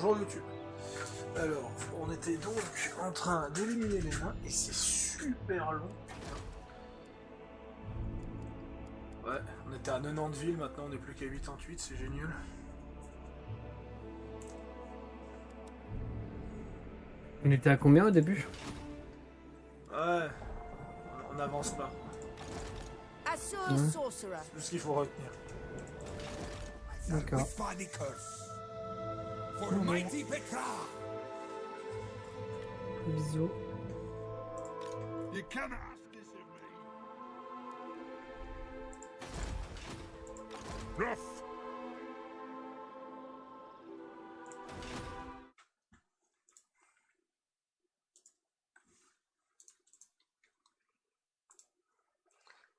Bonjour YouTube. Alors, on était donc en train d'éliminer les nains et c'est super long. Ouais, on était à 90 villes, maintenant on est plus qu'à 88, c'est génial. On était à combien au début? Ouais, on n'avance pas. C'est tout ce qu'il faut retenir. D'accord. Bisous.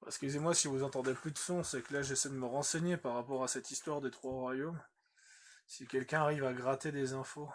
Excusez-moi si vous entendez plus de son, c'est que là j'essaie de me renseigner par rapport à cette histoire des trois royaumes. Si quelqu'un arrive à gratter des infos.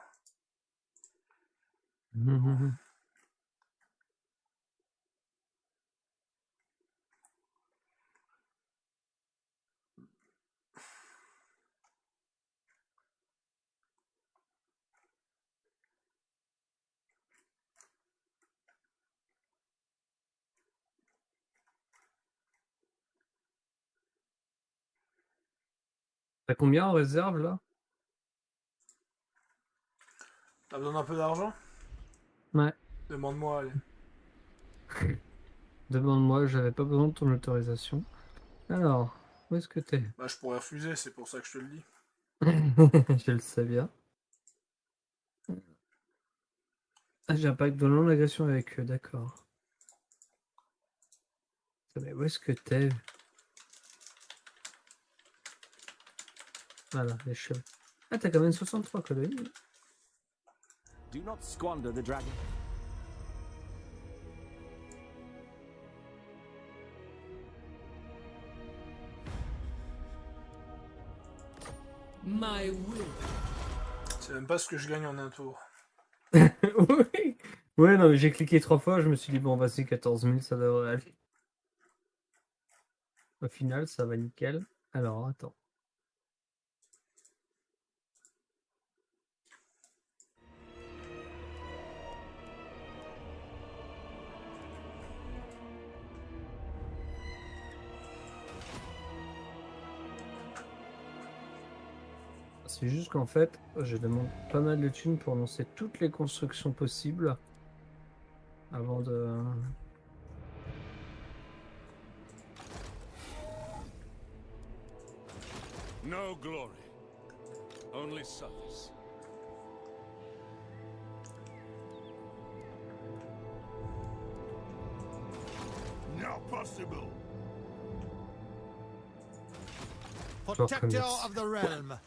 T'as combien en réserve là? T'as besoin d'un peu d'argent? Ouais. Demande-moi, allez. Demande-moi, j'avais pas besoin de ton autorisation. Alors, où est-ce que t'es? Bah je pourrais refuser, c'est pour ça que je te le dis. Je le sais bien. Ah, j'ai un pacte de non-agression avec eux, d'accord. Mais où est-ce que t'es? Voilà, les cheveux. Ah, t'as quand même 63 colonies. Do not squander the dragon. My will. C'est même pas ce que je gagne en un tour. Oui. Ouais, non, mais j'ai cliqué 3 fois, je me suis dit, bon, vas-y, 14 000, ça devrait aller. Au final, ça va nickel. Alors, attends. C'est juste qu'en fait, je demande pas mal de thunes pour lancer toutes les constructions possibles avant de... No glory, only service. Not possible. Protector of the realm.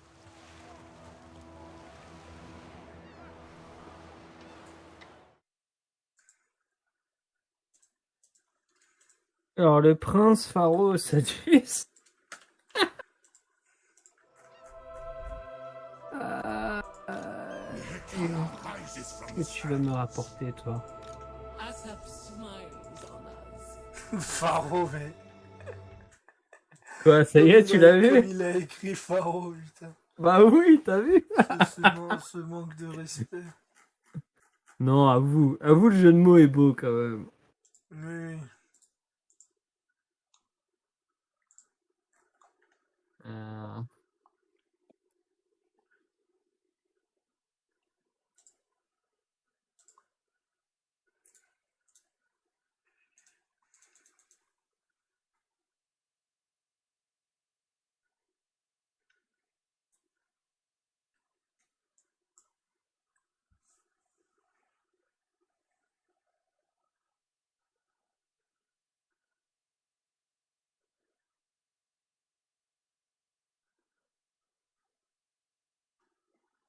Alors, le prince Pharaon Sadius. Qu'est-ce que tu vas me rapporter, toi? Asap smiles on us. Pharaon, mais. Quoi, ça y est, tu l'as vu? Comme il a écrit Pharaon, putain. Bah oui, t'as vu? Ce manque de respect. Non, avoue le jeu de mots est beau quand même. Oui. Euh,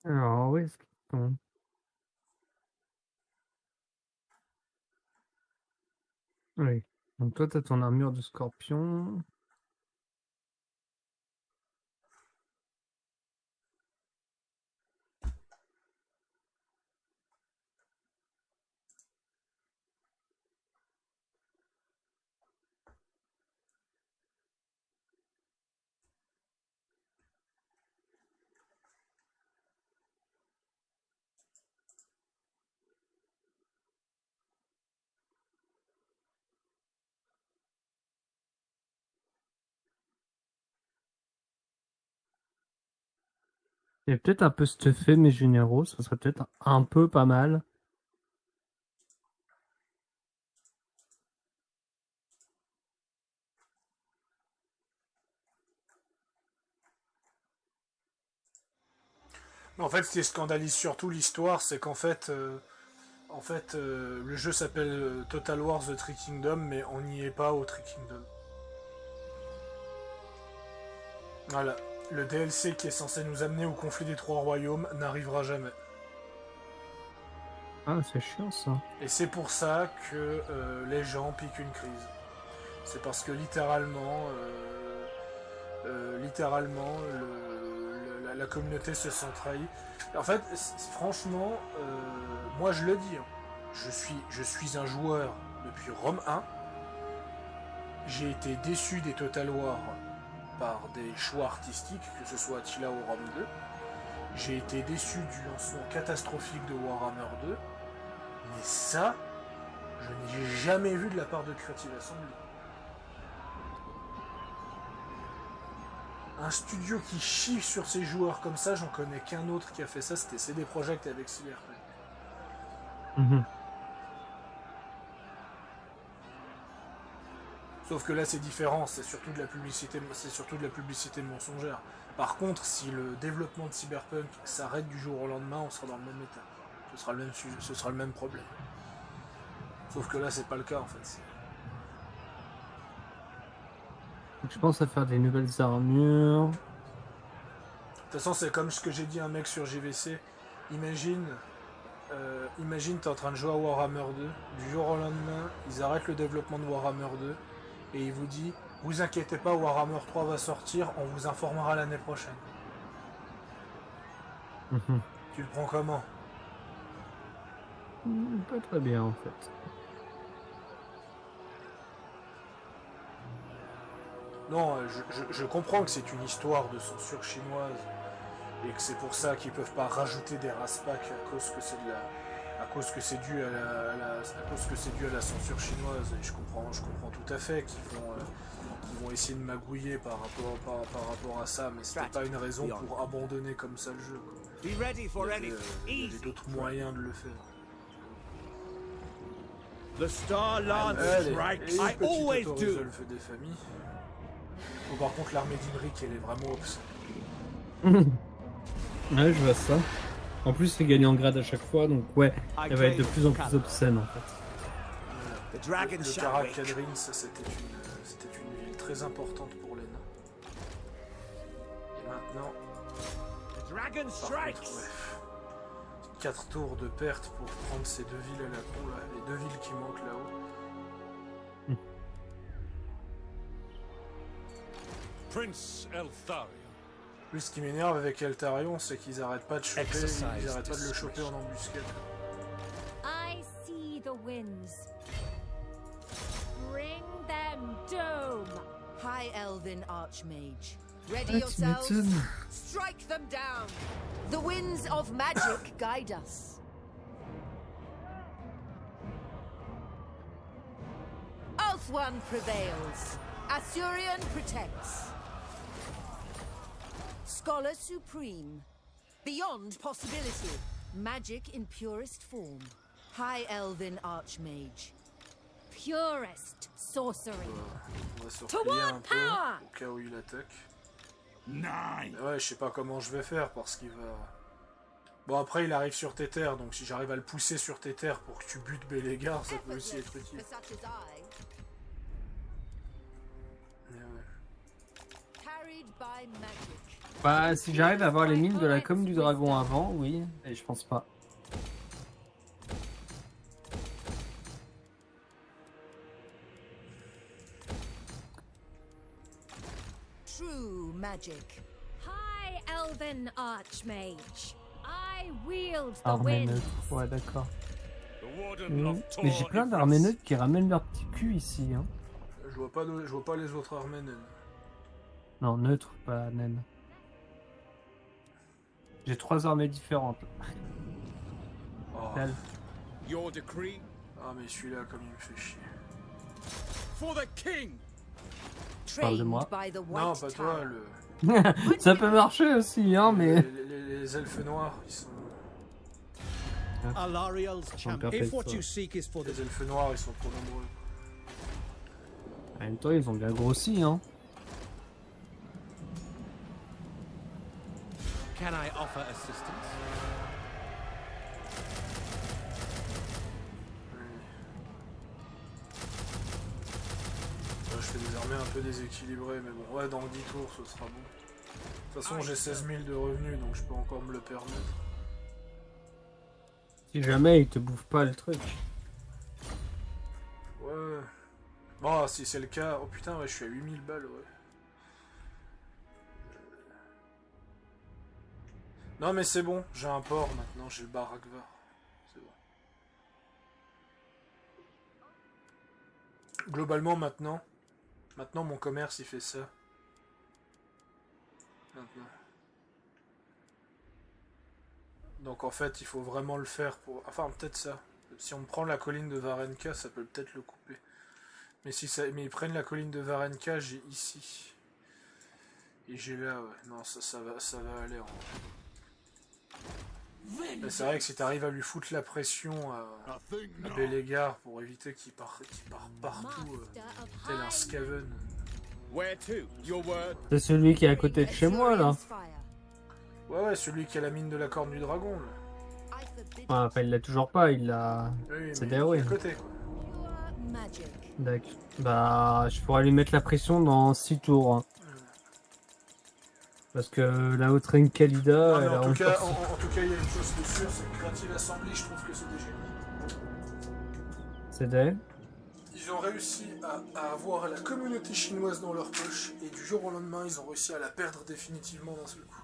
Alors, où est-ce qu'ils sont? Oui. Donc toi, t'as ton armure de scorpion. Et peut-être un peu stuffé mes généraux, ça serait peut-être un peu pas mal. En fait, ce qui scandalise surtout l'histoire, c'est qu'en fait, le jeu s'appelle Total War The Three Kingdoms, mais on n'y est pas au Three Kingdoms. Voilà. Le DLC qui est censé nous amener au conflit des trois royaumes n'arrivera jamais. Ah, c'est chiant ça. Et c'est pour ça que les gens piquent une crise. C'est parce que littéralement, la communauté se sent trahie. En fait, franchement, moi je le dis, hein, je suis un joueur depuis Rome 1. J'ai été déçu des Total War par des choix artistiques, que ce soit Attila ou Rome 2. J'ai été déçu du lancement catastrophique de Warhammer 2. Mais ça, je n'ai jamais vu de la part de Creative Assembly. Un studio qui chie sur ses joueurs comme ça, j'en connais qu'un autre qui a fait ça, c'était CD Projekt avec Cyberpunk. Sauf que là c'est différent, c'est surtout de la publicité mensongère. Par contre, si le développement de Cyberpunk s'arrête du jour au lendemain, on sera dans le même état. Ce sera le même sujet, ce sera le même problème. Sauf que là c'est pas le cas en fait. Donc, je pense à faire des nouvelles armures. De toute façon, c'est comme ce que j'ai dit à un mec sur JVC. Imagine, t'es en train de jouer à Warhammer 2. Du jour au lendemain, ils arrêtent le développement de Warhammer 2. Et il vous dit, vous inquiétez pas, Warhammer 3 va sortir, on vous informera l'année prochaine. Tu le prends comment? Pas très bien en fait. Non, je comprends que c'est une histoire de censure chinoise et que c'est pour ça qu'ils peuvent pas rajouter des race packs à cause que c'est dû à la censure chinoise. Et je comprends tout à fait qu'ils vont essayer de magouiller par rapport à ça, mais c'était pas une raison pour abandonner comme ça le jeu, quoi. Il y avait d'autres moyens de le faire. The Star Lance strikes. I always do. Le feu des familles. Bon, par contre, l'armée d'Imric, elle est vraiment obscène. Ouais, je vois ça. En plus, c'est gagné en grade à chaque fois, donc ouais, elle va être de plus en plus obscène en fait. Le Karak Kadrin, ça c'était une ville très importante pour les nains. Et maintenant, par contre, ouais, 4 tours de perte pour prendre ces deux villes à la con, là, les deux villes qui manquent là-haut. Prince Eltharion. Plus, ce qui m'énerve avec Eltharion, c'est qu'ils arrêtent pas de le choper en embuscade. I see the winds. Bring them doom. High Elven Archmage. Ready yourselves. Strike them down. The winds of magic guide us. Ulthuan prevails. Asurion protects. Scholar Supreme. Beyond possibility. Magic in purest form. High Elven Archmage. Purest sorcery. On va se replier un peu au cas où il attaque. Nine. Ouais, je sais pas comment je vais faire parce qu'il va... Bon, après il arrive sur tes terres, donc si j'arrive à le pousser sur tes terres pour que tu butes Bélégar, ça peut aussi être utile. Bah, si j'arrive à avoir les mines de la com du dragon avant, oui, et je pense pas. True magic. High Elven Archmage. I wield the Armée winds. neutre, ouais, d'accord. The Warden of Tor Mais j'ai plein d'armées neutres qui ramènent leur petit cul ici, hein. Je vois pas les autres armées naines. Non, neutre, pas naine. J'ai 3 armées différentes. Oh. Tel. Your decree Ah, mais celui-là, comme il me fait chier. for the king. Parle de Trained moi. by the Non, White pas toi, Tower. Ça peut marcher aussi, hein, mais... Les elfes noirs, ils sont... Alariel's champion. If what you seek is for the Les elfes noirs, ils sont trop nombreux. En même temps, ils ont bien grossi, hein. can I offer assistance? Je fais des armées un peu déséquilibrées, mais bon, ouais, dans 10 tours, ce sera bon. De toute façon, j'ai 16 000 de revenus, donc je peux encore me le permettre. Si jamais ils te bouffent pas le truc. Ouais. Bon, si c'est le cas... Oh putain, ouais, je suis à 8000 balles, ouais. Non, mais c'est bon, j'ai un port maintenant, j'ai le bar Akvar. C'est bon. Globalement, maintenant, mon commerce, il fait ça. Maintenant. Donc en fait, il faut vraiment le faire pour... Enfin, peut-être ça. Si on prend la colline de Varenka, ça peut peut-être le couper. Mais si ça... Mais ils prennent la colline de Varenka, j'ai ici. Et j'ai là, ouais. Non, ça va aller en... C'est vrai que si t'arrives à lui foutre la pression à Bélégar pour éviter qu'il part partout, tel un Skaven. Where to? Your word? C'est celui qui est à côté de chez moi, là. Ouais, celui qui a la mine de la corne du dragon, là. Enfin, il l'a toujours pas, il l'a... Oui, c'est mais des à côté, quoi. D'accord. Bah, je pourrais lui mettre la pression dans 6 tours. Hein. Parce que la haute reine Kalida, Ah, mais elle a en tout cas, il y a une chose qui est sûre, c'est que Creative Assembly, je trouve que c'est des génies. C'est des... Ils ont réussi à avoir la communauté chinoise dans leur poche, et du jour au lendemain, ils ont réussi à la perdre définitivement d'un seul coup.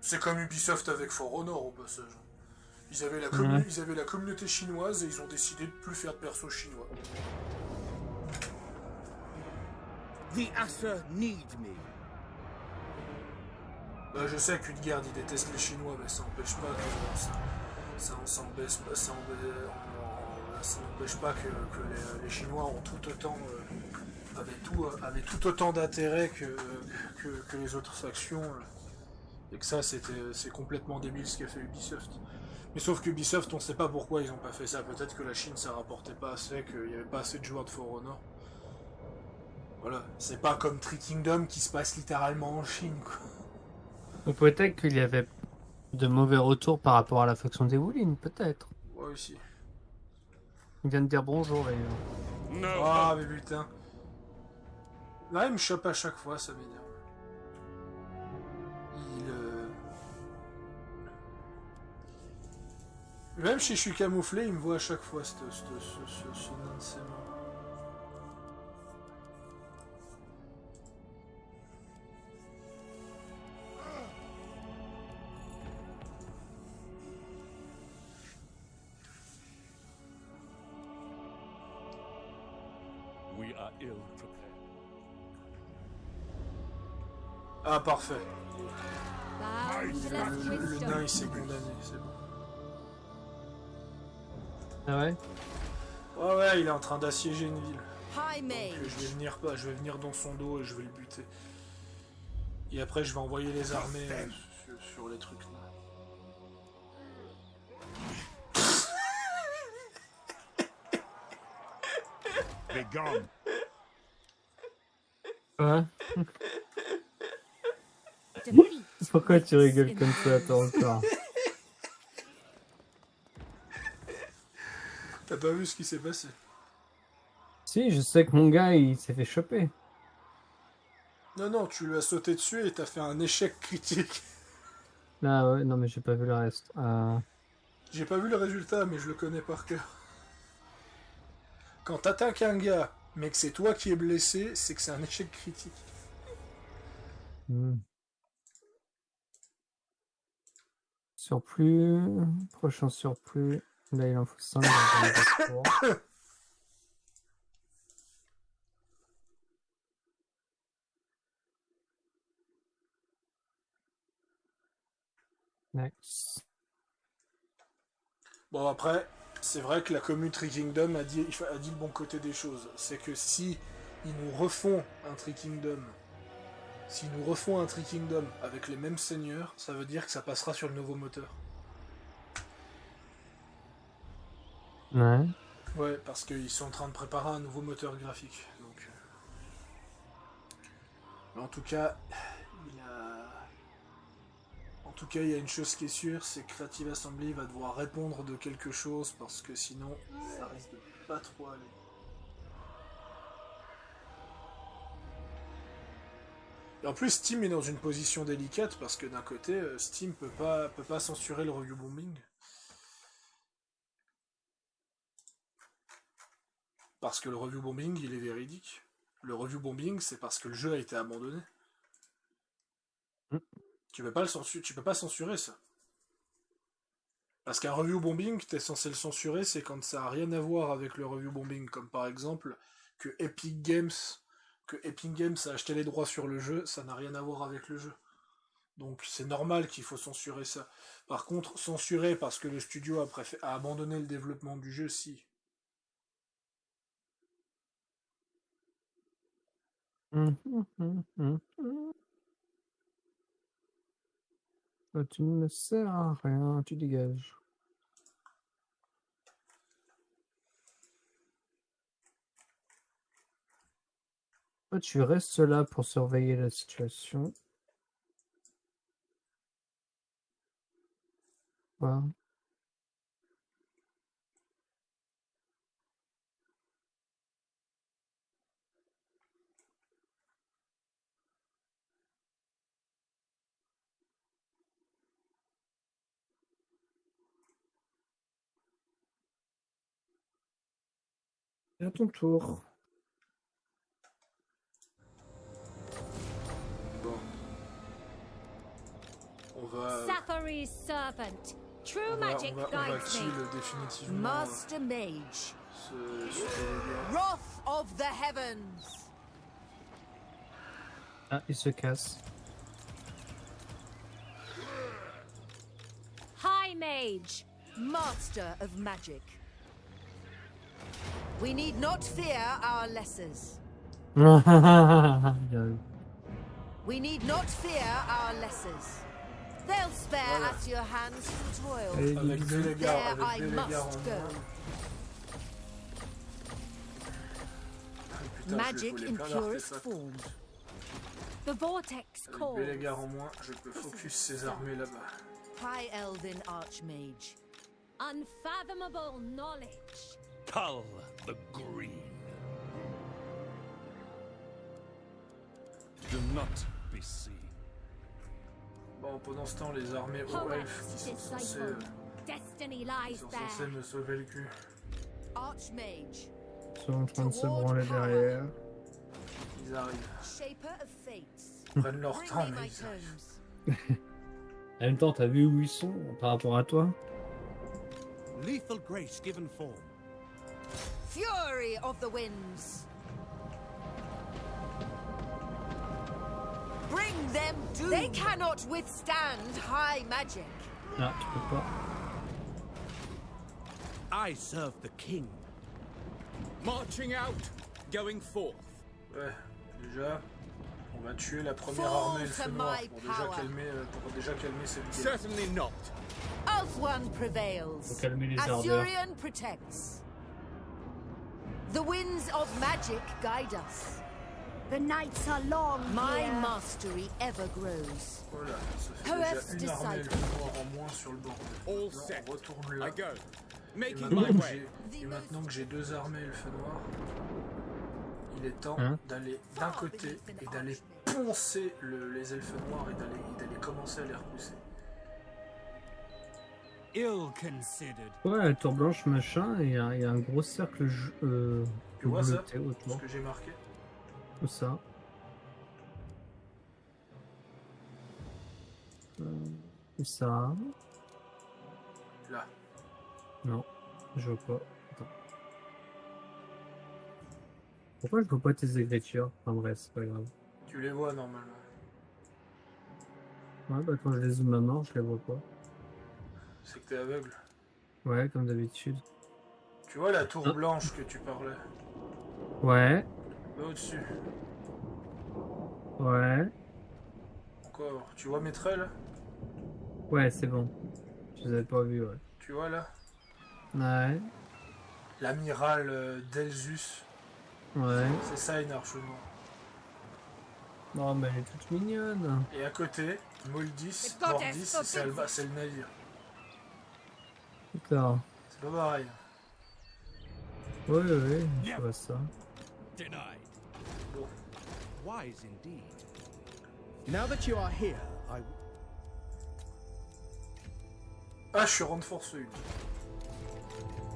C'est comme Ubisoft avec For Honor au passage. Ils avaient la communauté chinoise et ils ont décidé de plus faire de perso chinois. The Asa need me. Bah, je sais qu'Udgard il déteste les Chinois, mais ça n'empêche pas que les Chinois ont tout autant avaient tout autant d'intérêt que les autres factions. Et que ça, c'est complètement débile ce qu'a fait Ubisoft. Mais sauf qu'Ubisoft, on sait pas pourquoi ils ont pas fait ça. Peut-être que la Chine, ça rapportait pas assez, qu'il y avait pas assez de joueurs de For Honor. Voilà, c'est pas comme Three Kingdom qui se passe littéralement en Chine, quoi. Ou peut-être qu'il y avait de mauvais retours par rapport à la faction des Wulin, peut-être. Ouais, aussi. Il vient de dire bonjour, d'ailleurs. No. Ah, mais putain. Là, il me chope à chaque fois, ça m'énerve. Même si je suis camouflé, il me voit à chaque fois, ce nain de ses mains. We are ill prepared. Ah, parfait. Bow to their Le wisdom. nain, il s'est condamné, c'est bon. Ah ouais? Ouais, il est en train d'assiéger une ville. High Donc, Mage. je vais venir dans son dos et je vais le buter. Et après, je vais envoyer les armées sur les trucs là. Be gone. Ouais? Defeat Pourquoi tu rigoles in comme ça, toi, encore? T'as pas vu ce qui s'est passé? Si, je sais que mon gars, il s'est fait choper. Non, tu lui as sauté dessus et t'as fait un échec critique. Ah ouais, non, mais j'ai pas vu le reste. J'ai pas vu le résultat, mais je le connais par cœur. Quand t'attaques un gars, mais que c'est toi qui es blessé, c'est que c'est un échec critique. Surplus... Prochain surplus... Là, il en faut 5 dans un tour. Nice. Bon, après, c'est vrai que la commune Three Kingdom a dit le bon côté des choses. C'est que si ils nous refont un Three Kingdom S'ils nous refont un Three Kingdom avec les mêmes seigneurs, ça veut dire que ça passera sur le nouveau moteur. Ouais. Ouais, parce qu'ils sont en train de préparer un nouveau moteur graphique. Donc, mais en tout cas, il y a une chose qui est sûre, c'est que Creative Assembly va devoir répondre de quelque chose parce que sinon, ça risque de pas trop aller. Et en plus, Steam est dans une position délicate parce que d'un côté, Steam peut pas censurer le review bombing. Parce que le review bombing, il est véridique. Le review bombing, c'est parce que le jeu a été abandonné. Tu peux pas censurer ça. Parce qu'un review bombing, t'es censé le censurer, c'est quand ça a rien à voir avec le review bombing, comme par exemple que Epic Games a acheté les droits sur le jeu, ça n'a rien à voir avec le jeu. Donc c'est normal qu'il faut censurer ça. Par contre, censurer parce que le studio a abandonné le développement du jeu, si. Toi, tu ne me sers à rien, tu dégages. Toi, tu restes là pour surveiller la situation. Voilà. Et à ton tour. Bon. On va... Safary's servant. True On va magic guides me. kill définitivement Master Mage. ce gars. Wrath of the heavens. Ah, il se casse. High mage. Master of magic. We need not fear our lessers. We need not fear our lessers. They'll spare us your hands from toil. Allez, Avec bisous. deux There légards I en must moins. go. Ah, putain, Magic je in voulais plein purest d'artefacts. form. The vortex Avec calls. deux légards en moins, je peux focus ces armées là-bas. High Elven Archmage. Unfathomable knowledge. Cull the green. Do not be seen. Bon, pendant ce temps, les armées aux elfes qui sont censées, Destiny lies there. me sauver le cul. Archmage. Ils sont en train de se branler derrière. Ils arrivent. Shaper of fates. Ils prennent leur Bring temps, me mais my ils arrivent. tomes. En même temps, t'as vu où ils sont par rapport à toi? Lethal grace given form. Fury of the winds. Bring them doom. They cannot withstand high magic. Ah, tu peux pas. I serve the king. Marching out, going forth. Ouais, déjà, on va tuer la première Fall armée elfe to noire my pour déjà calmer cette guerre. Certainly not. Elf one prevails. Faut calmer les ardeurs. Assyrian protects. The winds of magic guide us. The nights are long My here. mastery ever grows. Voilà, ça fait Perhaps déjà une armée decide. elfe noire en moins sur le bord. All Non, set. on retourne là. I go. Et Making maintenant, my que way. et maintenant que j'ai deux armées elfes noires, il est temps Hein d'aller d'un côté et d'aller poncer les elfes noirs et d'aller commencer à les repousser. Ill considered. Ouais, la tour blanche, machin, et il y a un gros cercle Tu vois ça? bleuté autour. Ce que j'ai marqué? Tout ça. Et ça. Là. Non, je vois pas. Attends. Pourquoi je vois pas tes écritures? Enfin bref, c'est pas grave. Tu les vois normalement. Ouais, bah quand je les zoome maintenant, je les vois pas. C'est que t'es aveugle. Ouais, comme d'habitude. Tu vois la tour blanche que tu parlais? Ouais, Là au-dessus. ouais. encore. Tu vois mes traits là? Ouais, c'est bon. Je les avais pas vus, ouais. Tu vois là? Ouais. L'amiral Delzus. Ouais. C'est ça une arche noire. Non, mais elle est toute mignonne. Et à côté, Moldis, Mais quand Mordis, est-ce que c'est le navire. D'accord. C'est pas pareil. Ouais, ouais, je vois ça. Denied. Bon. Wise indeed. Now that you are here, I. Ah, je suis renforcé une.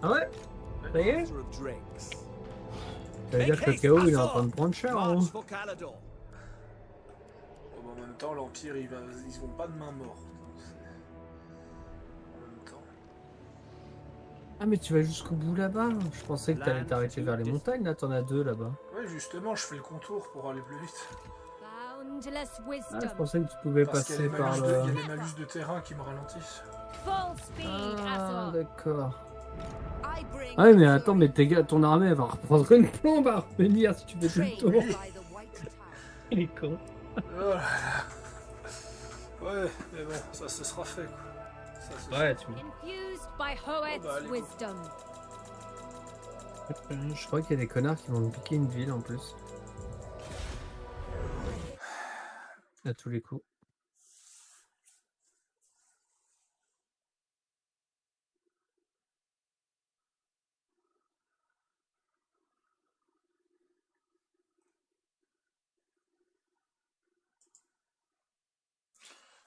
Ah ouais? Ça y est? Master of Drakes. Ça veut dire que le chaos il est en train de prendre cher, hein? March for Calador. Bon, en même temps, l'Empire, ils vont pas de main morte. En même temps. Ah, mais tu vas jusqu'au bout là-bas. Je pensais que t'allais t'arrêter vers les montagnes, là, t'en as 2 là-bas. Ouais, justement, je fais le contour pour aller plus vite. Boundless Ah, je wisdom. pensais que tu pouvais Parce qu'il y a passer les par malus le... il y a les malus de terrain qui me ralentissent. Full speed, Ah, Azor. d'accord. I bring Ah ouais, mais the attends, mais ton armée elle va reprendre une plombe à revenir si tu fais tout le trained tour. by the White Tower. Il est con. Oh là là. Ouais, mais bon, ça se sera fait quoi. Ça, se Ouais, tu Infused by Hoed's allez, go. wisdom. Je crois qu'il y a des connards qui vont me piquer une ville en plus. À tous les coups.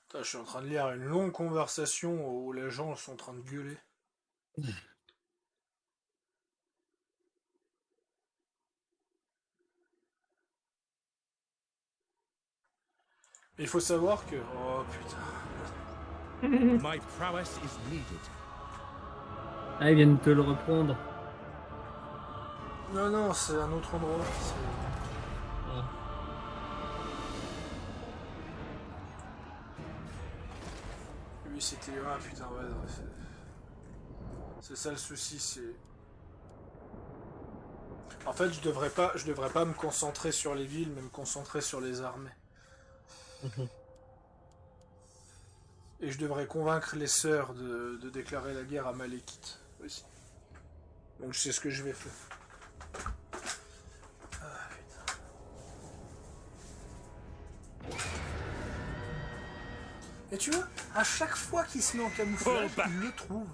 Putain, je suis en train de lire une longue conversation où les gens sont en train de gueuler. Mais il faut savoir que... Oh putain. My prowess is needed. Ah, ils viennent te le reprendre. Non, non, c'est un autre endroit. Lui, c'était... Ah putain, ouais, non, c'est ça le souci, c'est... En fait, je devrais pas me concentrer sur les villes, mais me concentrer sur les armées. Et je devrais convaincre les sœurs de déclarer la guerre à Malekith aussi. Donc c'est ce que je vais faire. Ah, putain. Et tu vois, à chaque fois qu'il se met en camouflage, il le trouve.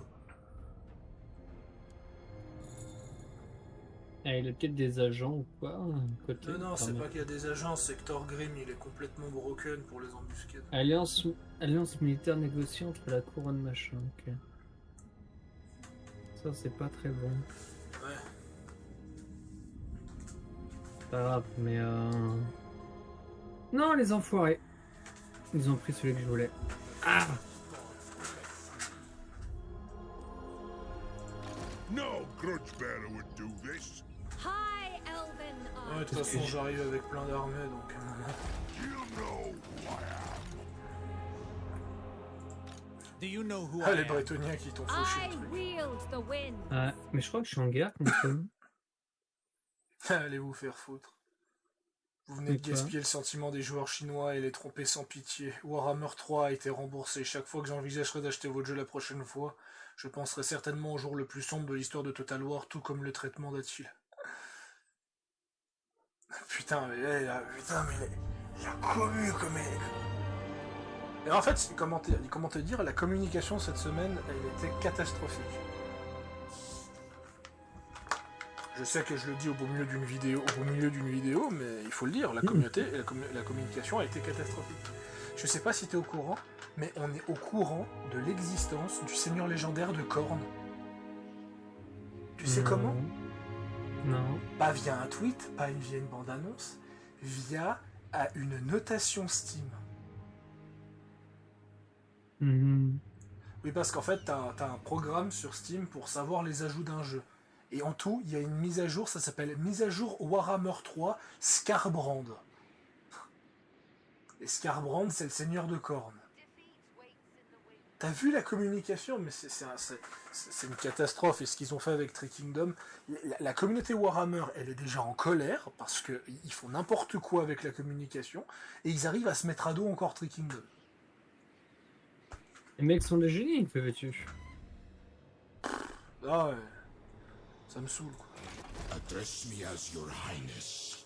Ah, il a peut-être des agents ou quoi côté. Non, c'est pas qu'il y a des agents, c'est que Thorgrim, il est complètement broken pour les embuscades. Alliance militaire négociée entre la couronne machin, ok. Ça c'est pas très bon. Ouais. Pas grave, mais Non, les enfoirés. Ils ont pris celui que je voulais. Ah! No grudge bearer would do this. High Elven Ouais, de toute façon, j'arrive avec plein d'armées, donc... You know who I am. Do you know who Ah, I les am? Bretoniens qui t'ont fauché I le truc. wield the wind. Ah, mais je crois que je suis en guerre contre eux. Allez vous faire foutre. Vous venez de Pourquoi gaspiller le sentiment des joueurs chinois et les tromper sans pitié. Warhammer 3 a été remboursé. Chaque fois que j'envisagerai d'acheter votre jeu la prochaine fois, je penserai certainement au jour le plus sombre de l'histoire de Total War, tout comme le traitement d'Attila. Putain, mais il a commu comme elle. Et en fait, comment te dire, la communication cette semaine, elle était catastrophique. Je sais que je le dis au beau milieu d'une vidéo, mais il faut le dire, la communication a été catastrophique. Je sais pas si tu es au courant, mais on est au courant de l'existence du seigneur légendaire de Khorne. Tu sais comment? Non. Pas via un tweet, pas via une bande-annonce, via une notation Steam. Oui, parce qu'en fait, t'as un programme sur Steam pour savoir les ajouts d'un jeu. Et en tout, il y a une mise à jour, ça s'appelle mise à jour Warhammer 3 Skarbrand. Et Skarbrand, c'est le seigneur de Khorne. t'as vu la communication, mais c'est une catastrophe. Et ce qu'ils ont fait avec Tree Kingdom, la communauté Warhammer, elle est déjà en colère parce qu'ils font n'importe quoi avec la communication et ils arrivent à se mettre à dos encore Tree Kingdom. Les mecs sont des génies, PVTU. Ah ouais, ça me saoule quoi. Address me as your highness.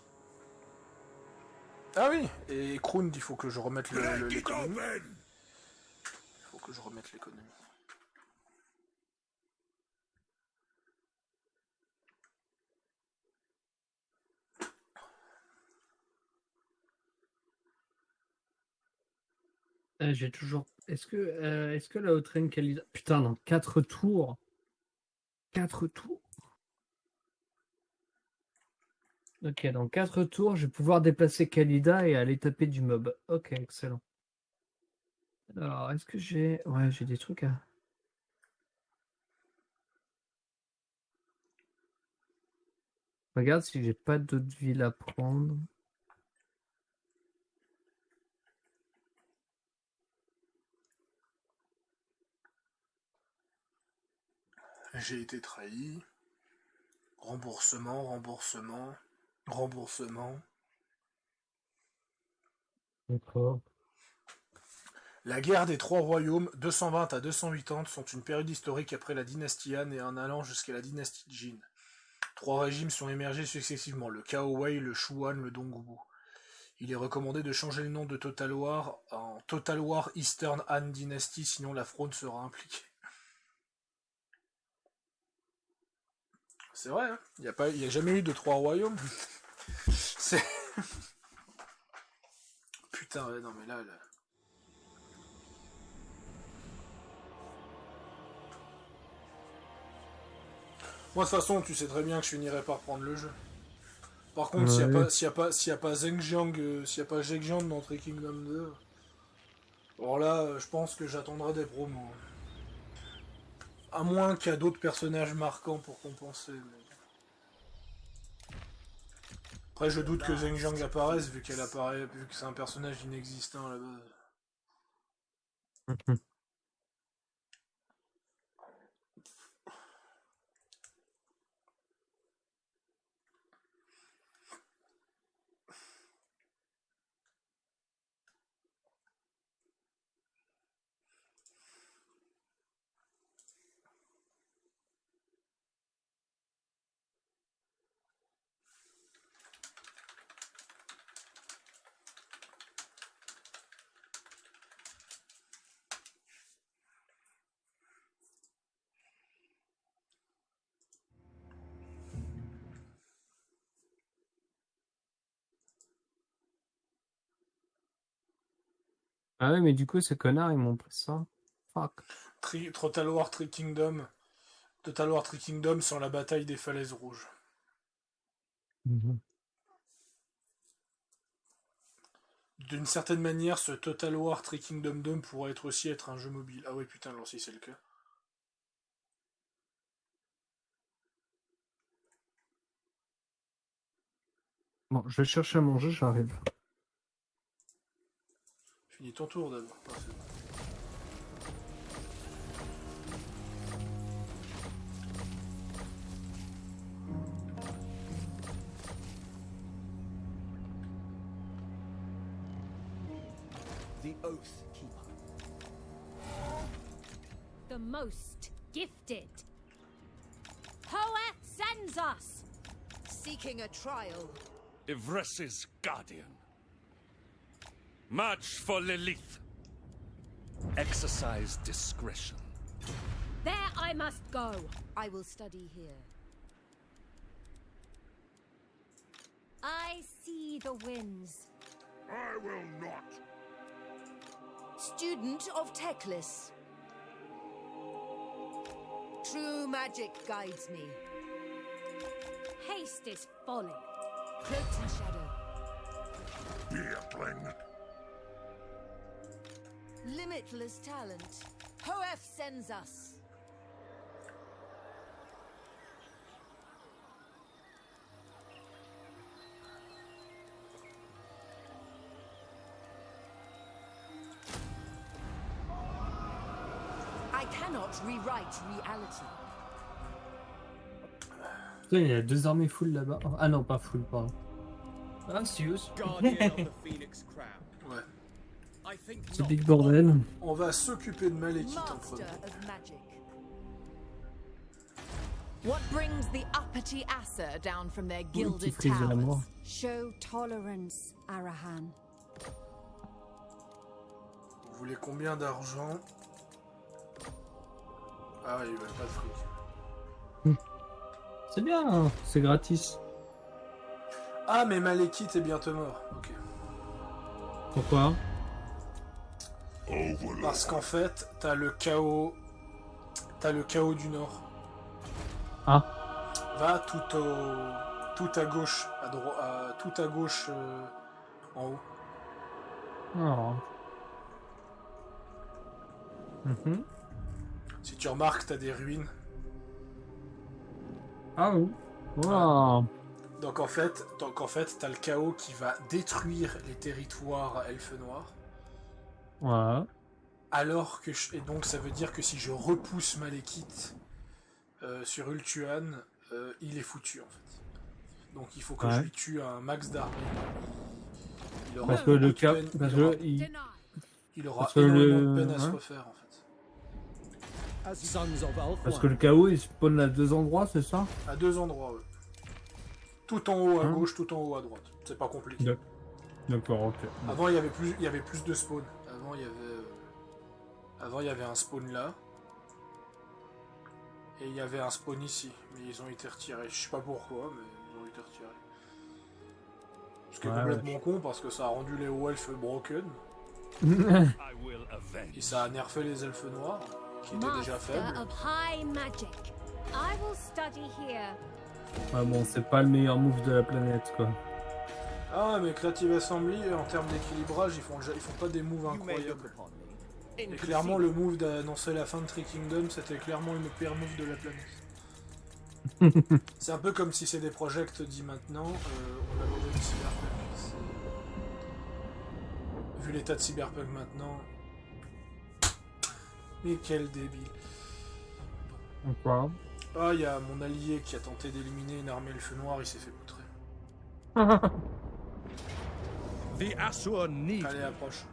Ah oui, et Kround, il faut que je remette Break it l'économie. open! Il faut que je remette l'économie. J'ai toujours. Est-ce que la haute reine Kalida. Putain, dans 4 tours. 4 tours. Ok, dans 4 tours, je vais pouvoir déplacer Kalida et aller taper du mob. Ok, excellent. Alors, est-ce que j'ai. Ouais, j'ai des trucs à. Regarde si j'ai pas d'autres villes à prendre. J'ai été trahi. Remboursement. D'accord. La guerre des Trois Royaumes, 220 à 280, sont une période historique après la dynastie Han et en allant jusqu'à la dynastie Jin. 3 régimes sont émergés successivement, le Cao Wei, le Shuan, le Dongwu. Il est recommandé de changer le nom de Total War en Total War Eastern Han Dynasty, sinon la fraude sera impliquée. C'est vrai, hein, il n'y a jamais eu de 3 royaumes. C'est... Putain, ouais, non mais là... Moi, de toute façon, tu sais très bien que je finirai par prendre le jeu. Par contre, Ouais. s'il n'y a pas Zhenjiang dans Tree Kingdom 2, alors là, je pense que j'attendrai des promos. À moins qu'il y a d'autres personnages marquants pour compenser. Mais... Après, je doute que Zhenjiang apparaisse, vu que c'est un personnage inexistant à la base. Ah ouais, mais du coup, ces connards, ils m'ont pris ça. Fuck. Total War Tree Kingdom sans la bataille des falaises rouges. D'une certaine manière, ce Total War Tree Kingdom 2 pourrait aussi être un jeu mobile. Ah oui, putain, alors si c'est le cas. Bon, je vais chercher à manger, j'arrive. Finis ton tour d'abord. Ah, c'est bon. The Oath Keeper. The most gifted. Hoeth sends us. Seeking a trial. Ivres's guardian. March for Lilith. Exercise discretion. There I must go. I will study here. I see the winds. I will not. Student of Teclis. True magic guides me. Haste is folly. Cloaked in shadow. Beerling. Limitless talent. Hoef sends us. cannot rewrite reality. Putain, il y a 2 armées full là-bas. Ah non, pas full, pardon. Ah, Sius. Guardian of the Phoenix Crown. Ouais. I think C'est not. big bordel. On va s'occuper de Malekith en Master premier. of magic. What brings the uppity Aesir down from their Petit gilded frise de la mort. towers? Show tolerance, Arahan. Vous voulez combien d'argent? Ah, ils veulent pas de fric. C'est bien, hein, c'est gratis. Ah, mais Malekith est bientôt mort. Ok. Pourquoi? Parce qu'en fait, t'as le chaos. T'as le chaos du Nord. Ah. Va tout à gauche, tout à gauche en haut. Oh. Mhm. Si tu remarques, t'as des ruines. Ah oui. Wow. Donc en fait, t'as le chaos qui va détruire les territoires elfes noirs. Ouais. Alors que et donc ça veut dire que si je repousse Malekith sur Ultuan, il est foutu en fait. Donc il faut que je lui tue un max d'armée. Il aura Parce que le beaucoup de cas, peine- parce il aura- que il- il aura parce que énormément le- de peine à se hein refaire en fait. As sons of Ulthuan. parce que le chaos il spawn à 2 endroits, c'est ça? À 2 endroits, ouais. Tout en haut à Hein gauche, tout en haut à droite. C'est pas compliqué. D'accord, ok. Avant il y avait plus de spawn. Avant il y avait un spawn là. Et il y avait un spawn ici. Mais ils ont été retirés. Je sais pas pourquoi, mais ils ont été retirés. Ce qui est Ouais, complètement con parce que ça a rendu les hauts elfes broken. I will Et avenge. ça a nerfé les elfes noirs, qui étaient déjà Master faibles. of high magic. I will study here. Ouais, bon, c'est pas le meilleur move de la planète, quoi. Ah mais Creative Assembly, en termes d'équilibrage, ils font pas des moves You may look incroyables. upon me. Et clairement, le move d'annoncer la fin de Three Kingdoms, c'était clairement une pire move de la planète. C'est un peu comme si CD Projekt dit maintenant, on a besoin de Cyberpunk. Vu l'état de Cyberpunk maintenant... Mais quel débile. Quoi? Ah, il y a mon allié qui a tenté d'éliminer une armée elfe noire, il s'est fait poutrer. The Asur need Allez, approche.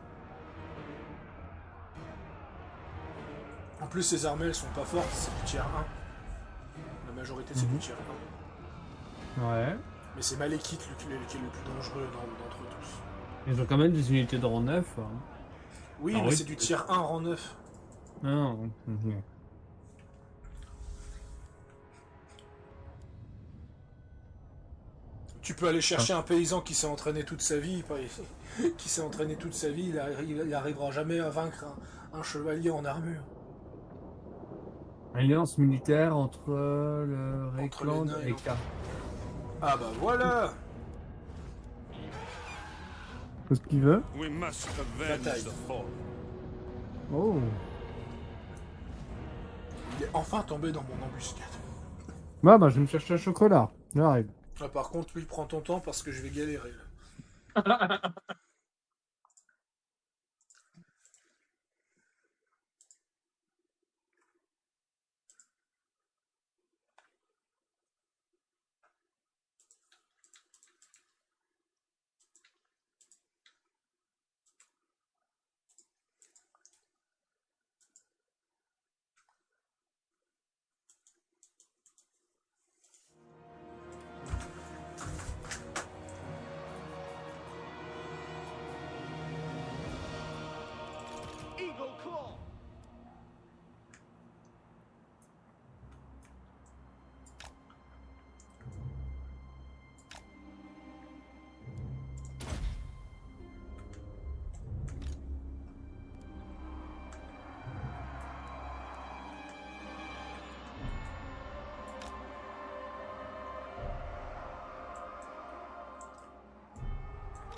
En plus, ces armées, elles sont pas fortes, c'est du tier 1. La majorité, c'est du tier 1. Ouais. Mais c'est Malekith qui est le plus dangereux d'entre tous. Ils ont quand même des unités de rang 9. Hein. Oui, Ah mais oui. c'est du tier 1 rang 9. Non. Mhm. Tu peux aller chercher un paysan qui s'est entraîné toute sa vie, il arrivera jamais à vaincre un chevalier en armure. Alliance militaire entre le Entre les Reikland nains et et l'Empire. K. Ah bah voilà. Qu'est-ce qu'il veut? We must avenge Bataille. the fall. Oh. Il est enfin tombé dans mon embuscade. Bah, je vais me chercher un chocolat. J'arrive. Ah, par contre, lui, prends ton temps parce que je vais galérer là. Eagle Claw.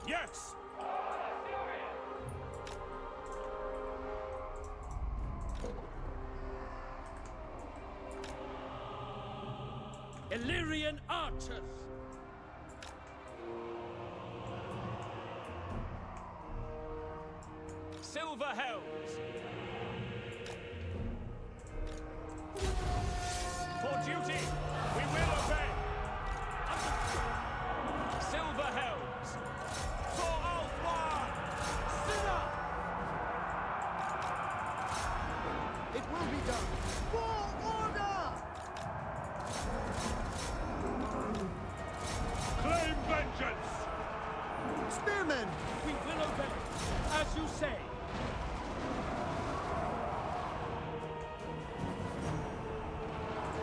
Yes! Illyrian archers! Silver helms! will be done. For order! Claim vengeance! Spearmen! We will obey, as you say.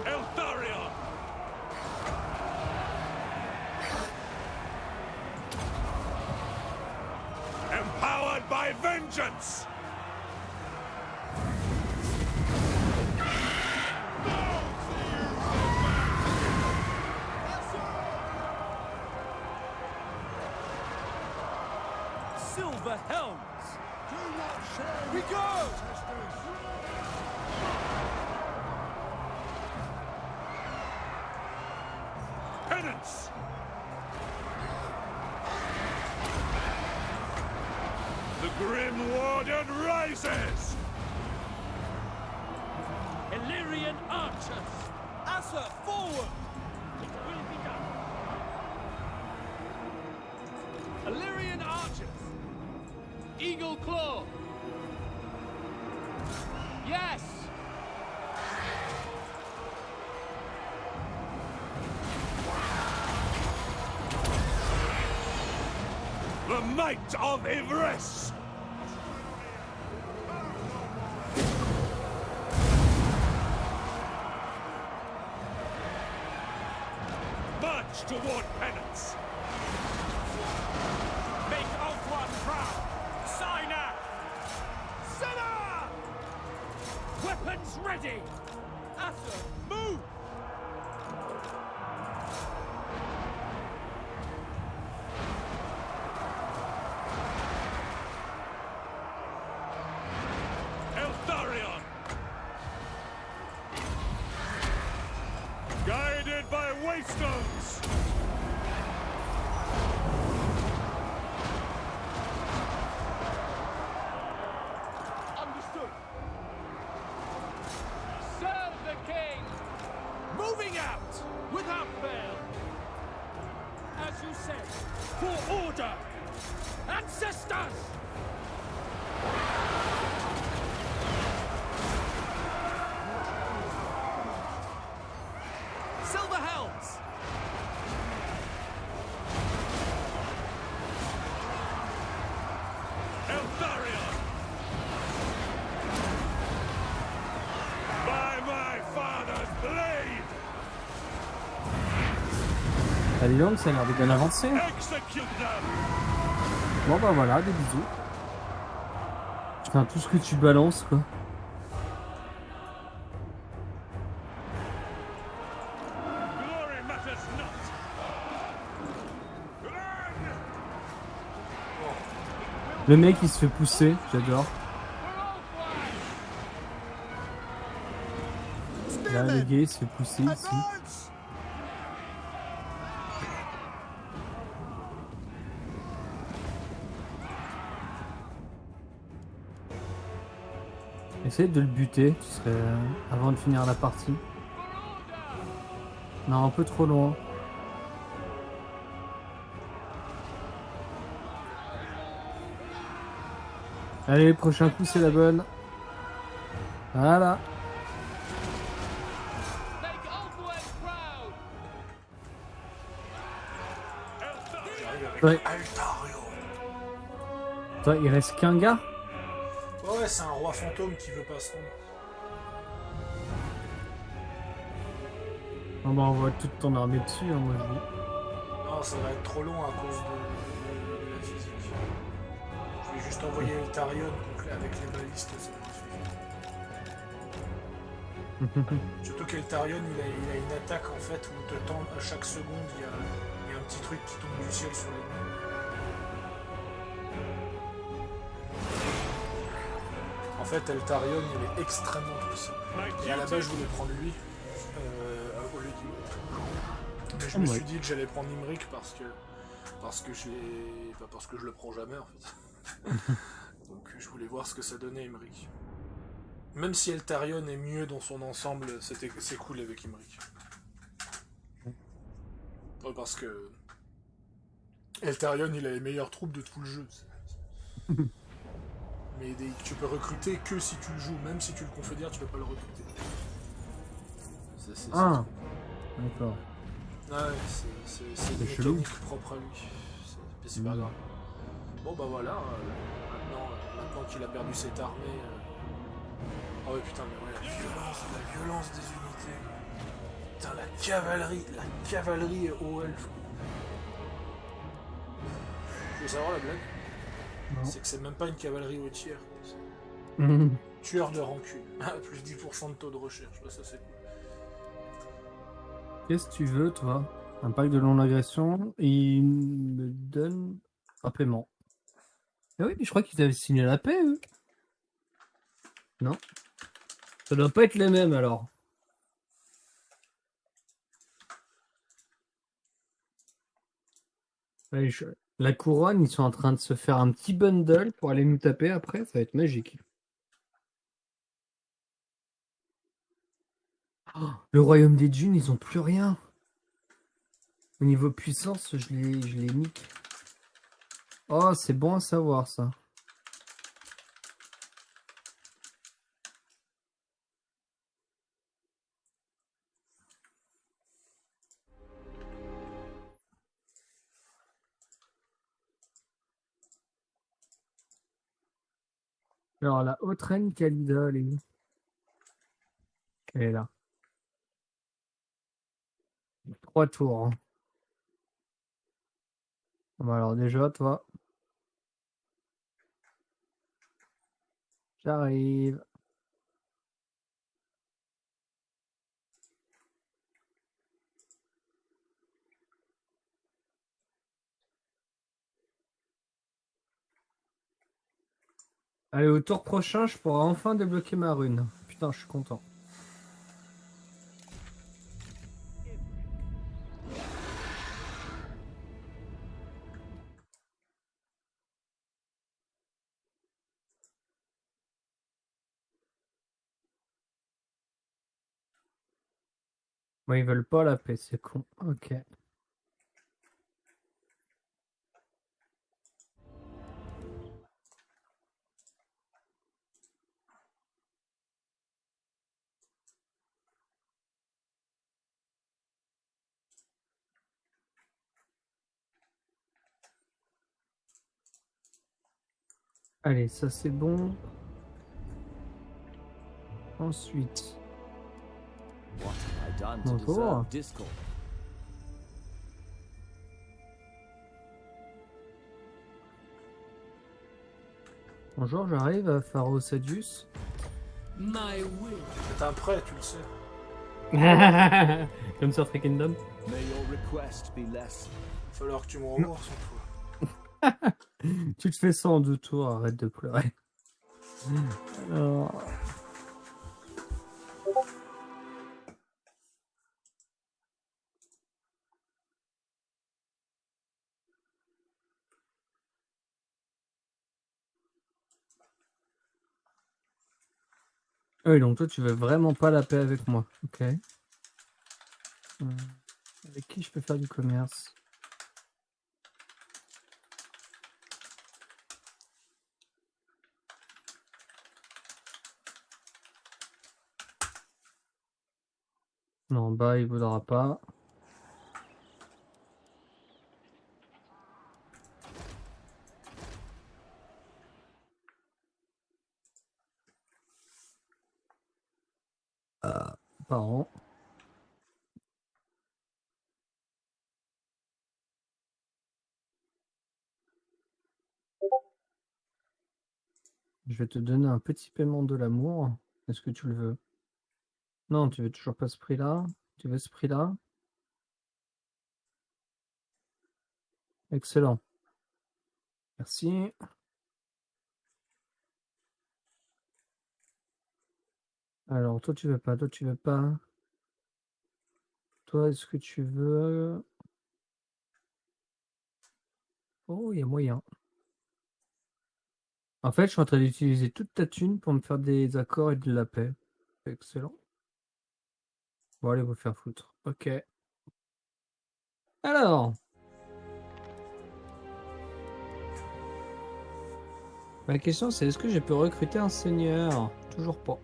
Eltharion! Empowered by vengeance! Silver helms! Do not shame We go! ancestors. Penance! The Grim Warden rises! Illyrian archers! Asa, forward! It will be done! Illyrian archers! Eagle claw! Yes! The might of Ivris! March toward penance! Make Ulthuan proud! Signac! Senna! Weapons ready! Asa, move! Eltharion! Guided by Waystones! Understood! Serve the king! Moving out! Without fail! As you said, for order! Ancestors! Silver helms! Eltharion! By my father's blade! Ah, dis donc, ça a l'air de bien avancer. Execute them! Bon bah voilà, des bisous. Enfin, tout ce que tu balances, quoi. Glory matters not! Le mec, il se fait pousser, j'adore. Là, le gars, il se fait pousser ici. Advance! Essaye de le buter, ce serait avant de finir la partie. Non, un peu trop loin. Allez, prochain coup, c'est la bonne. Voilà. Make Ulthuan proud! J'arrive avec Ouais. Altarion. Toi, il reste qu'un gars. Ouais, c'est un roi fantôme qui veut pas se rendre. On va envoyer toute ton armée dessus, hein, moi je dis. Non, ça va être trop long à cause de la physique. Je vais juste envoyer Eltarion avec les balistes, ça va suffire. Surtout qu'Eltarion, il a une attaque en fait où te tend à chaque seconde, il y a un petit truc qui tombe du ciel sur les mains. En fait, Eltarion, il est extrêmement puissant. Et à la base, je voulais prendre lui au lieu d'Imric. Mais je me suis dit que j'allais prendre Imric parce que je le prends jamais en fait. Donc je voulais voir ce que ça donnait Imric. Même si Eltarion est mieux dans son ensemble, c'est cool avec Imric. Ouais, parce que Eltarion, il a les meilleures troupes de tout le jeu. Mais tu peux recruter que si tu le joues, même si tu le confédères, tu peux pas le recruter. C'est Ah, d'accord. ouais, c'est une chelou. mécanique propre à lui. C'est pas grave. Bon bah voilà, maintenant qu'il a perdu cette armée. Ah ouais putain mais ouais, la violence des unités. Putain la cavalerie au elfe. Tu veux savoir la blague? Non. C'est que c'est même pas une cavalerie au tiers. Mhm. Tueur de rancune. Plus 10% de taux de recherche. Là, ça c'est cool. Qu'est-ce que tu veux, toi? Un pack de non-agression, il me donne un paiement. Ah oui, mais je crois qu'ils avaient signé la paix, eux. Non. Ça doit pas être les mêmes, alors. Ouais, la couronne, ils sont en train de se faire un petit bundle pour aller nous taper après, ça va être magique. Oh, le royaume des dunes, ils ont plus rien. Au niveau puissance, je les nique. Oh, c'est bon à savoir, ça. Alors, la haute reine Khalida, elle est où? Elle est là. 3 tours. Hein. Bon, alors déjà, toi. J'arrive. Allez, au tour prochain, je pourrai enfin débloquer ma rune. Putain, je suis content. Moi, ils veulent pas la paix, c'est con. Ok. Allez, ça c'est bon. Ensuite. What have I done to Bonjour. deserve discord? Bonjour, j'arrive, Pharaoh Sadius. My will. C'est un prêt, tu le sais. Comme sur Free Kingdom. May your request be less. Il va falloir que tu me rembourses une fois. Tu te fais ça en 2 tours, arrête de pleurer. Alors... Oui, donc toi, tu veux vraiment pas la paix avec moi. Ok. Avec qui je peux faire du commerce? Non, bah, il voudra pas. Pardon. Je vais te donner un petit paiement de l'amour. Est-ce que tu le veux? Non, tu veux toujours pas ce prix-là? Tu veux ce prix-là? Excellent. Merci. Alors, toi, tu veux pas. Toi, tu veux pas. Toi, est-ce que tu veux... Oh, il y a moyen. En fait, je suis en train d'utiliser toute ta thune pour me faire des accords et de la paix. Excellent. Bon, allez vous faire foutre. Ok. Alors. Ma question c'est est-ce que je peux recruter un seigneur? Toujours pas.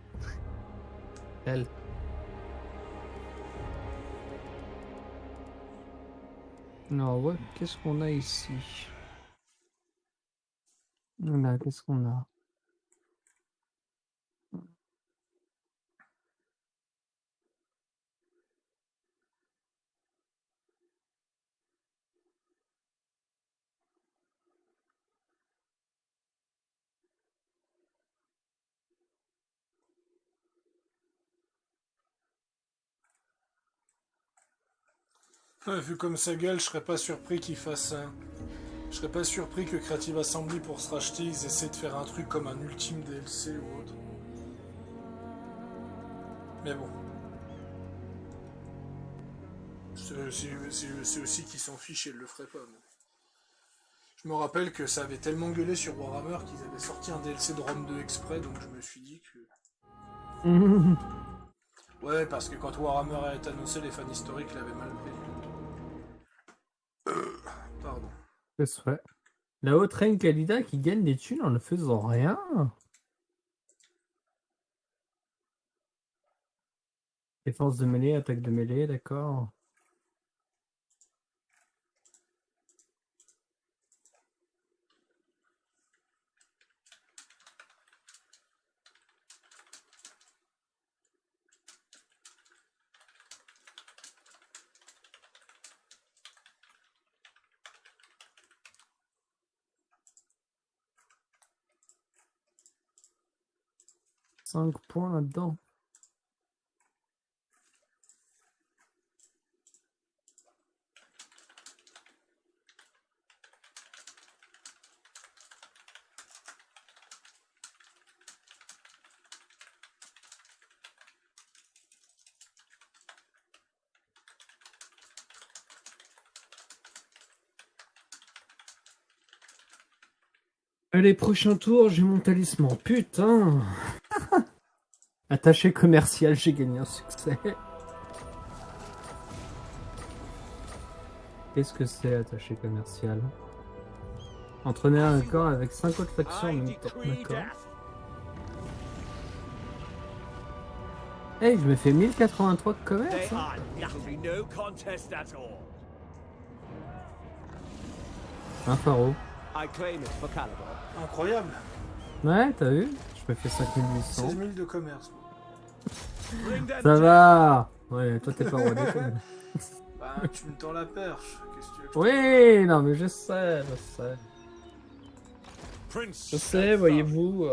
Elle. Non, ouais, qu'est-ce qu'on a ici? Qu'est-ce qu'on a? Ouais, vu comme sa gueule, je serais pas surpris qu'il fasse un... Je serais pas surpris que Creative Assembly, pour se racheter, ils essaient de faire un truc comme un ultime DLC ou autre. Mais bon. C'est aussi qu'ils s'en fichent et ils le feraient pas. Mais... Je me rappelle que ça avait tellement gueulé sur Warhammer qu'ils avaient sorti un DLC de Rome 2 exprès, donc je me suis dit que... Ouais, parce que quand Warhammer a été annoncé, les fans historiques l'avaient mal pris. Pardon. C'est vrai. La haute reine Kalida qui gagne des thunes en ne faisant rien. Défense de mêlée, attaque de mêlée, d'accord. Cinq points là-dedans. Allez, prochain tour, j'ai mon talisman. Putain. Attaché commercial, j'ai gagné un succès. Qu'est-ce que c'est, attaché commercial? Entraîner un accord avec 5 autres factions en même temps. D'accord. Hey, je me fais 1083 de commerce. Hein. Un pharaon. Incroyable. Ouais, t'as vu? Je me fais 5800. 16 000 de commerce. Ça va. Ouais, toi t'es pas roi des comptes. Bah, tu me tends la perche. Qu'est-ce que tu veux que je Oui, non mais je sais. Je sais, voyez-vous.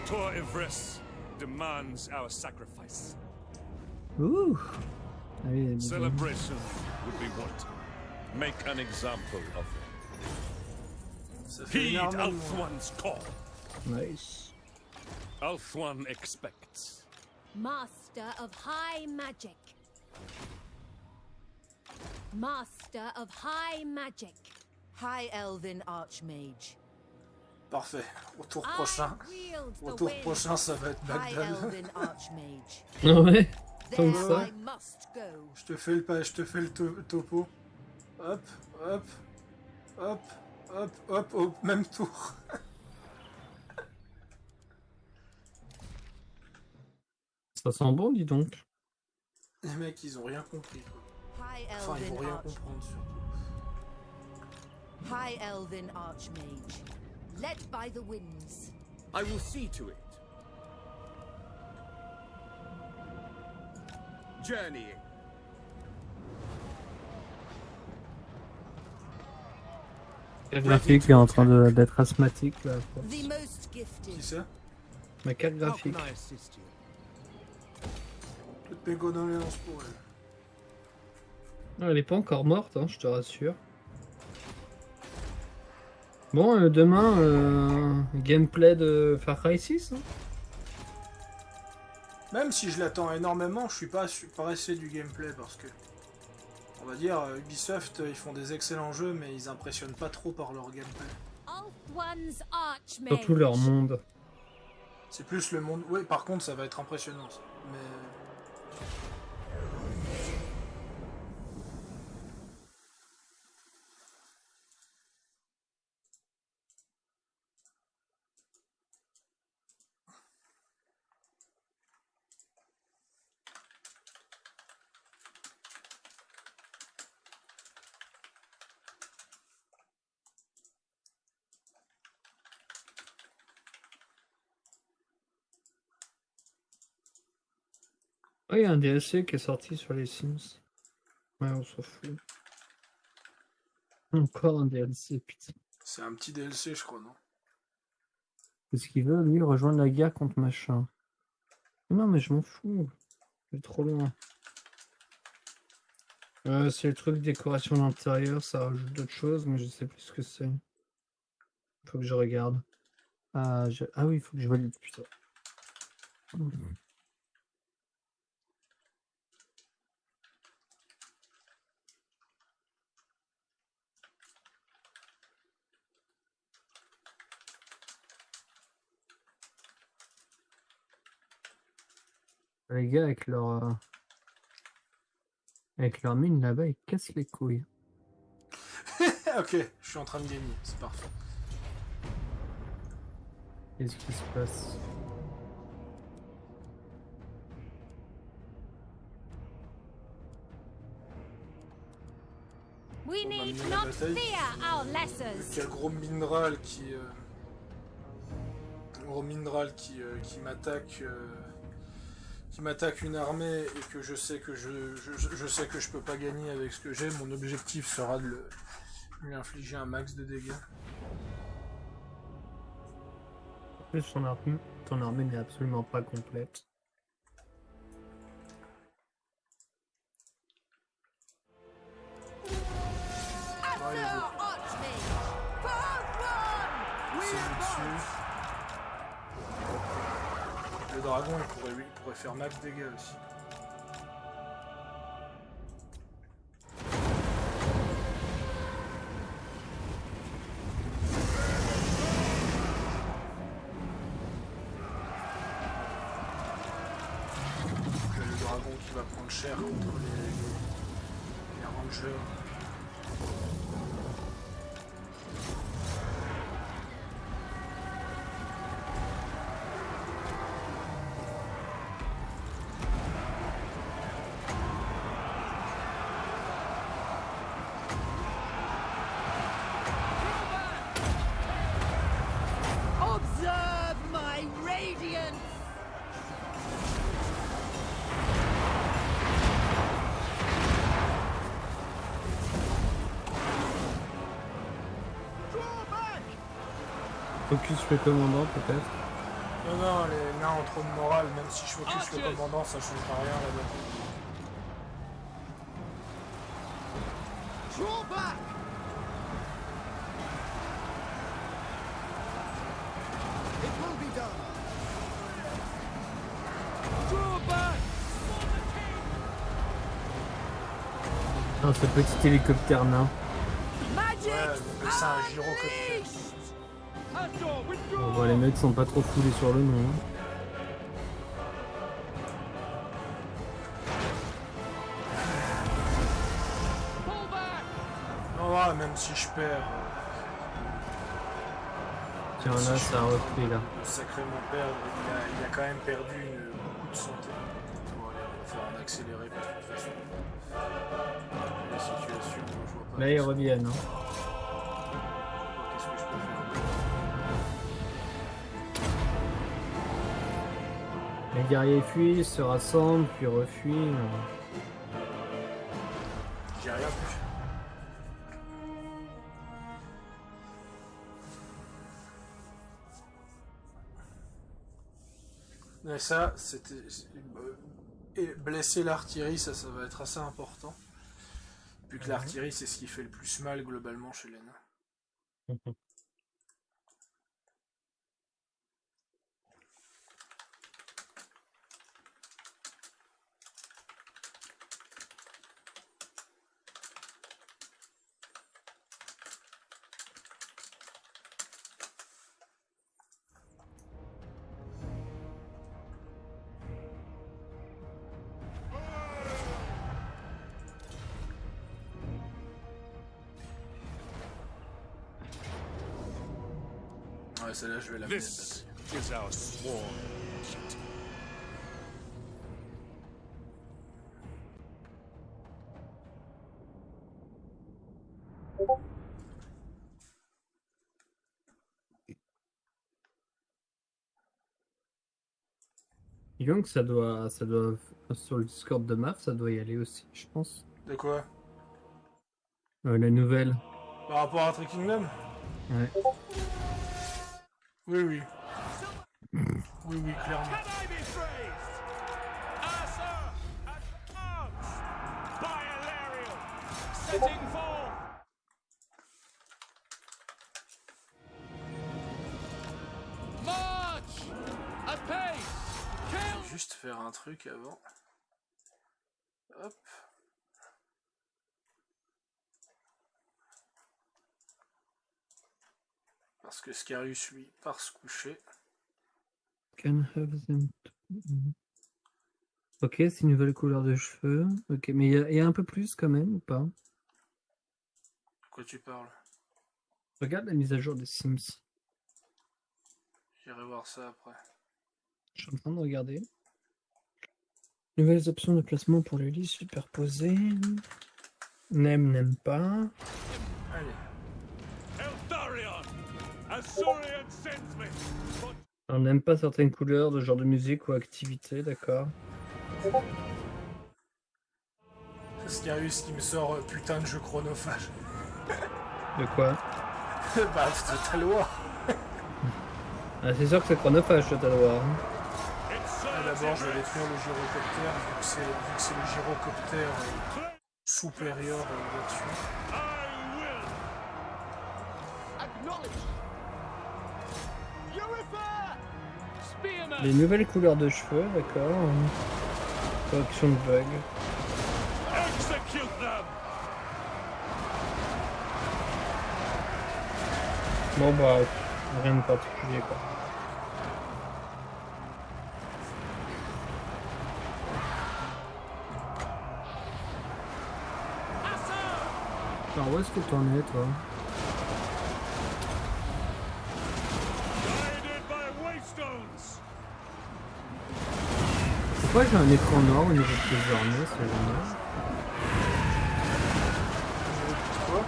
Tor Ivris demands our sacrifice. Ouh. Allez, Celebration would be what? Make an example of him. Ça fait Heed énormément. Althwan's call. Nice. Althwan expects. Master of High Magic. Master of High Magic. High Elven Archmage. Parfait. Au tour I prochain. wield the Au tour wind. prochain, ça va être High Bagdad. Elven Archmage. Ouais. There Comme ça. I must go. Je te fais le topo. Hop, hop, hop, hop, hop, au même tour. Ça sent bon, dis donc. Les mecs, ils ont rien compris. Quoi. High Enfin, ils vont Elven rien Arch. comprendre surtout. High Elven Archmage. Led by the winds. I will see to it. Journeying. Le graphique est en train d'être asthmatique là. The most gifted. Qui c'est? Ma carte How graphique. can I assist you? Toute mes condoléances pour elle. Non, elle est pas encore morte, hein, je te rassure. Bon, demain, gameplay de Far Cry 6. Hein. Même si je l'attends énormément, je suis pas pressé du gameplay parce que, on va dire, Ubisoft, ils font des excellents jeux, mais ils impressionnent pas trop par leur gameplay. Althwan's Archmage. Surtout leur monde. C'est plus le monde. Oui, par contre, ça va être impressionnant. Ça. Mais Oh, il y a un DLC qui est sorti sur les Sims. Ouais, on s'en fout. Encore un DLC, putain. C'est un petit DLC, je crois, non? Qu'est-ce qu'il veut, lui, rejoindre la guerre contre machin? Non, mais je m'en fous. C'est trop loin. C'est le truc décoration d'intérieur, ça rajoute d'autres choses, mais je sais plus ce que c'est. Faut que je regarde. Ah oui, il faut que je valide, putain. Les gars, avec leur mine là-bas, ils cassent les couilles. Ok, je suis en train de gagner, c'est parfait. Qu'est-ce qui se passe? We On va need mener la not bataille. fear our Il y lessers. a gros minéral qui m'attaque qui m'attaque une armée et que je sais que je sais que je peux pas gagner avec ce que j'ai. Mon objectif sera de lui infliger un max de dégâts. En plus, ton armée n'est absolument pas complète. Arthur Archmage! Fourth one! C'est dessus. Le dragon il pourrait faire max dégâts aussi. Le dragon qui va prendre cher contre les rangers. Observe my radiance! Focus le commandant, peut-être. Non, les nains ont trop de morale, même si je focus le commandant, ça changera rien là-bas. Draw back! It will be done. Draw back! Non, ce petit hélicoptère nain. Magic! Ouais, on appelle ça un gyrocoptère. Bon, les mecs sont pas trop foulés sur le nom. Hein. Non, ouais, même si je perds, Tiens, là, ça a repris, là. sacrément perdre, il a quand même perdu beaucoup de santé. Bon, allez, on va faire un accéléré parce que de toute façon, la situation, je vois pas. Là, ils reviennent. Hein. Qu'est-ce que je peux faire? Les guerriers fuient, se rassemblent, puis refuient. J'ai rien pu. Mais ça, c'était... Et blesser l'artillerie, ça va être assez important. Vu que l'artillerie, c'est ce qui fait le plus mal globalement chez les nains. Ouais, celle-là, je vais la mettre. This is our sworn duty. Et donc ça doit sur le Discord de Maf, ça doit y aller aussi, je pense. De quoi? La nouvelle. Par rapport à Three Kingdom? Ouais. Oui, oui. Oui, oui, clairement. Can I be praised? Asa advanced by Alariel, setting forth. March at pace. Je Kill. vais juste faire un truc avant. Hop. Parce que Scarius, lui, part se coucher. Can have them. Ok, c'est une nouvelle couleur de cheveux. Ok, mais il y a un peu plus quand même ou pas? De quoi tu parles? Regarde la mise à jour des Sims. J'irai voir ça après. Je suis en train de regarder. Nouvelles options de placement pour les listes superposées. N'aime pas. Allez. Eldarion, Azurian sends me. But On n'aime pas certaines couleurs de genre de musique ou activité, d'accord. Scarius qui me sort putain de jeu chronophage. De quoi? Bah, c'est ta loi. Ah, c'est sûr que c'est chronophage, je dois voir. D'abord, je vais détruire le gyrocoptère, vu que c'est le gyrocoptère supérieur là-dessus. I will. Acknowledge. Eureka! Spearman. Les nouvelles couleurs de cheveux, d'accord. Correction de bug. Execute them. Bon bah, rien de particulier quoi. Alors où est-ce que t'en es toi? Guided by waystones. Pourquoi j'ai un écran noir au niveau de tes armées, c'est génial. Quoi?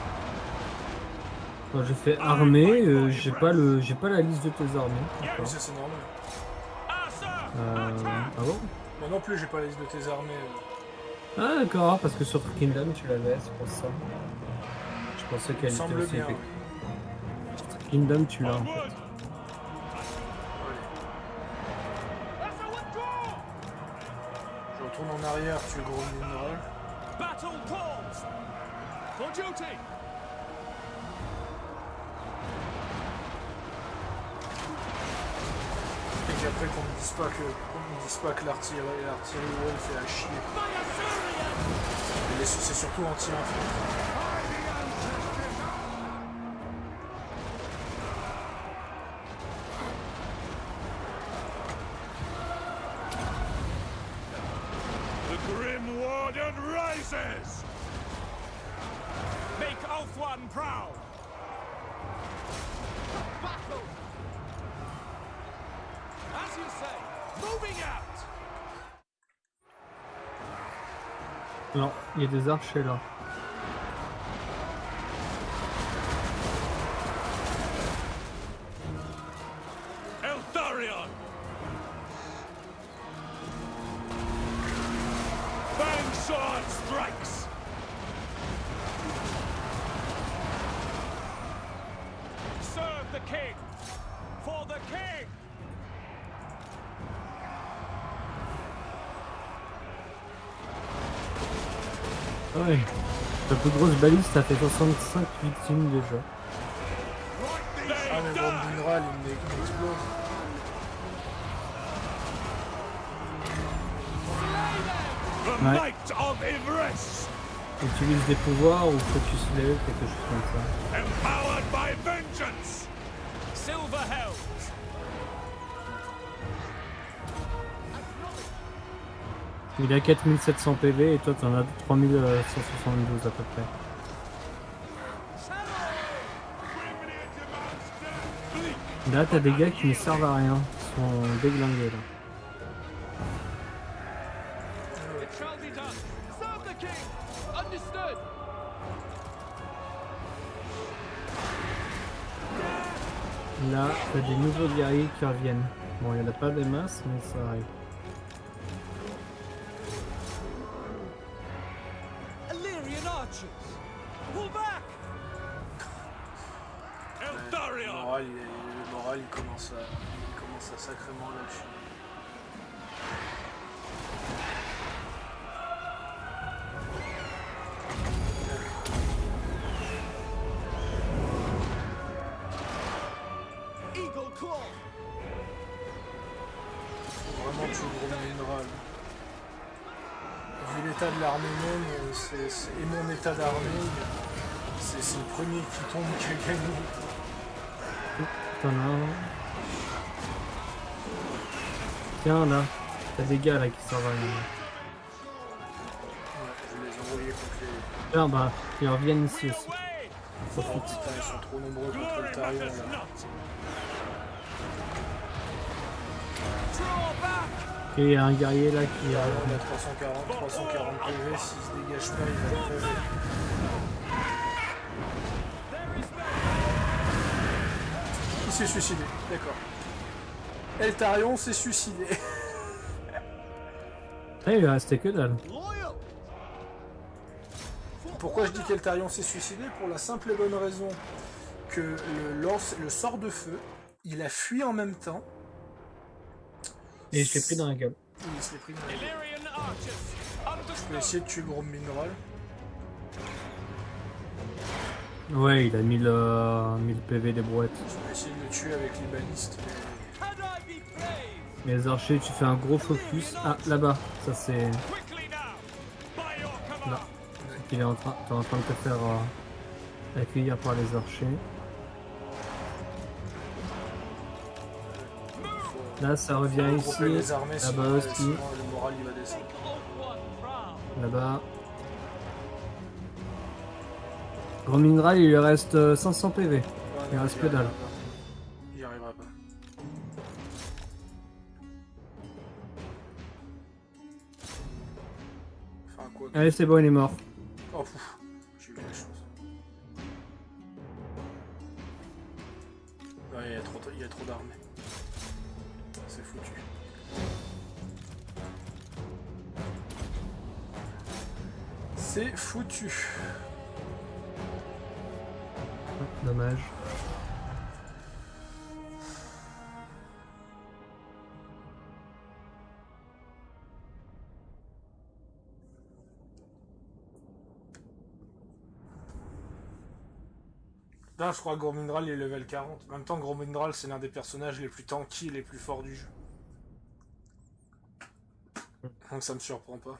Quand j'ai fait armée, j'ai pas la liste de tes armées. Mais D'accord. ça, c'est normal. Ah bon? Moi non plus, j'ai pas la liste de tes armées. Ah d'accord, parce que sur Kingdom tu l'avais, c'est pour ça. Je pensais Il me qu'elle était semble aussi bien. effective. Kingdom tu l'as en fait. Allez. Je retourne en arrière, tu es gros mineral. Battle calls. For duty. Et qu'après qu'on me dise pas que l'artillerie ouais, fait à chier. Et c'est surtout anti-infantry. The Grim Warden rises. Make Ulthuan proud. Battle. As you say, moving out. Non, il y a des archers là. Eldarion. Fang sword strikes. Serve the king. For the king. Ouais. La plus grosse balise, ça fait 65 victimes déjà. Ah mais gros mineral, il m'explose. The Ouais. Knight of Ivress. Utilise des pouvoirs ou focus level, quelque chose comme ça. Empowered by vengeance. Silver Helms. Il a 4700 PV et toi t'en as 3172 à peu près. Là t'as des gars qui ne servent à rien, qui sont déglingués là. It shall be done. Serve the king. Understood. Là t'as des nouveaux guerriers qui reviennent. Bon il n'y en a pas des masses mais ça arrive. archers! Pull back! Eldarion! Le moral il commence à sacrément lâcher. Eagle claw! Faut vraiment tuer le gros minéral. Vu l'état de l'armée même, et mon état d'armée, c'est le premier qui tombe qui a gagné. T'en as un. Tiens là, t'as des gars là qui s'en vont. Ouais, je les ai envoyés contre les... Tiens bah, ils reviennent ici aussi. Oh putain, ils sont trop nombreux contre le Tarion là. Ok, il y a un guerrier là qui Il a... a 340 PV, s'il se dégage pas, il va crever. Il s'est suicidé, d'accord. Eltarion s'est suicidé. Ah, il lui restait que dalle. Loyal! Pourquoi je dis qu'Eltarion s'est suicidé? Pour la simple et bonne raison que le sort de feu, il a fui en même temps. Et je l'ai pris dans la gueule. Il se l'est pris dans la gueule. Illyrian archers! Je peux essayer de tuer Gros Mineral. Ouais, il a 1000 PV des brouettes. Je vais essayer de le tuer avec les balistes. Can I be brave? Les archers, tu fais un gros focus. Ah, là-bas, ça c'est... Quickly now! By your command! Là. T'es en train de te faire accueillir par les archers. Là, ça revient Regrouper ici. les armées, Là-bas sinon, aussi. sinon le moral il va descendre. Là-bas. Gros minéral, il lui reste 500 PV. Ouais, Il non, reste j'y que dalle. arrivera pas. J'y arriverai pas. Enfin, quoi que... Allez, c'est bon, il est mort. Oh, pouf. J'ai eu la chance. Ouais, il y a trop d'armées. C'est foutu. C'est foutu. Dommage. Là, je crois que Gros Mineral est level 40. En même temps, Gros Mineral, c'est l'un des personnages les plus tanky et les plus forts du jeu. Donc ça me surprend pas.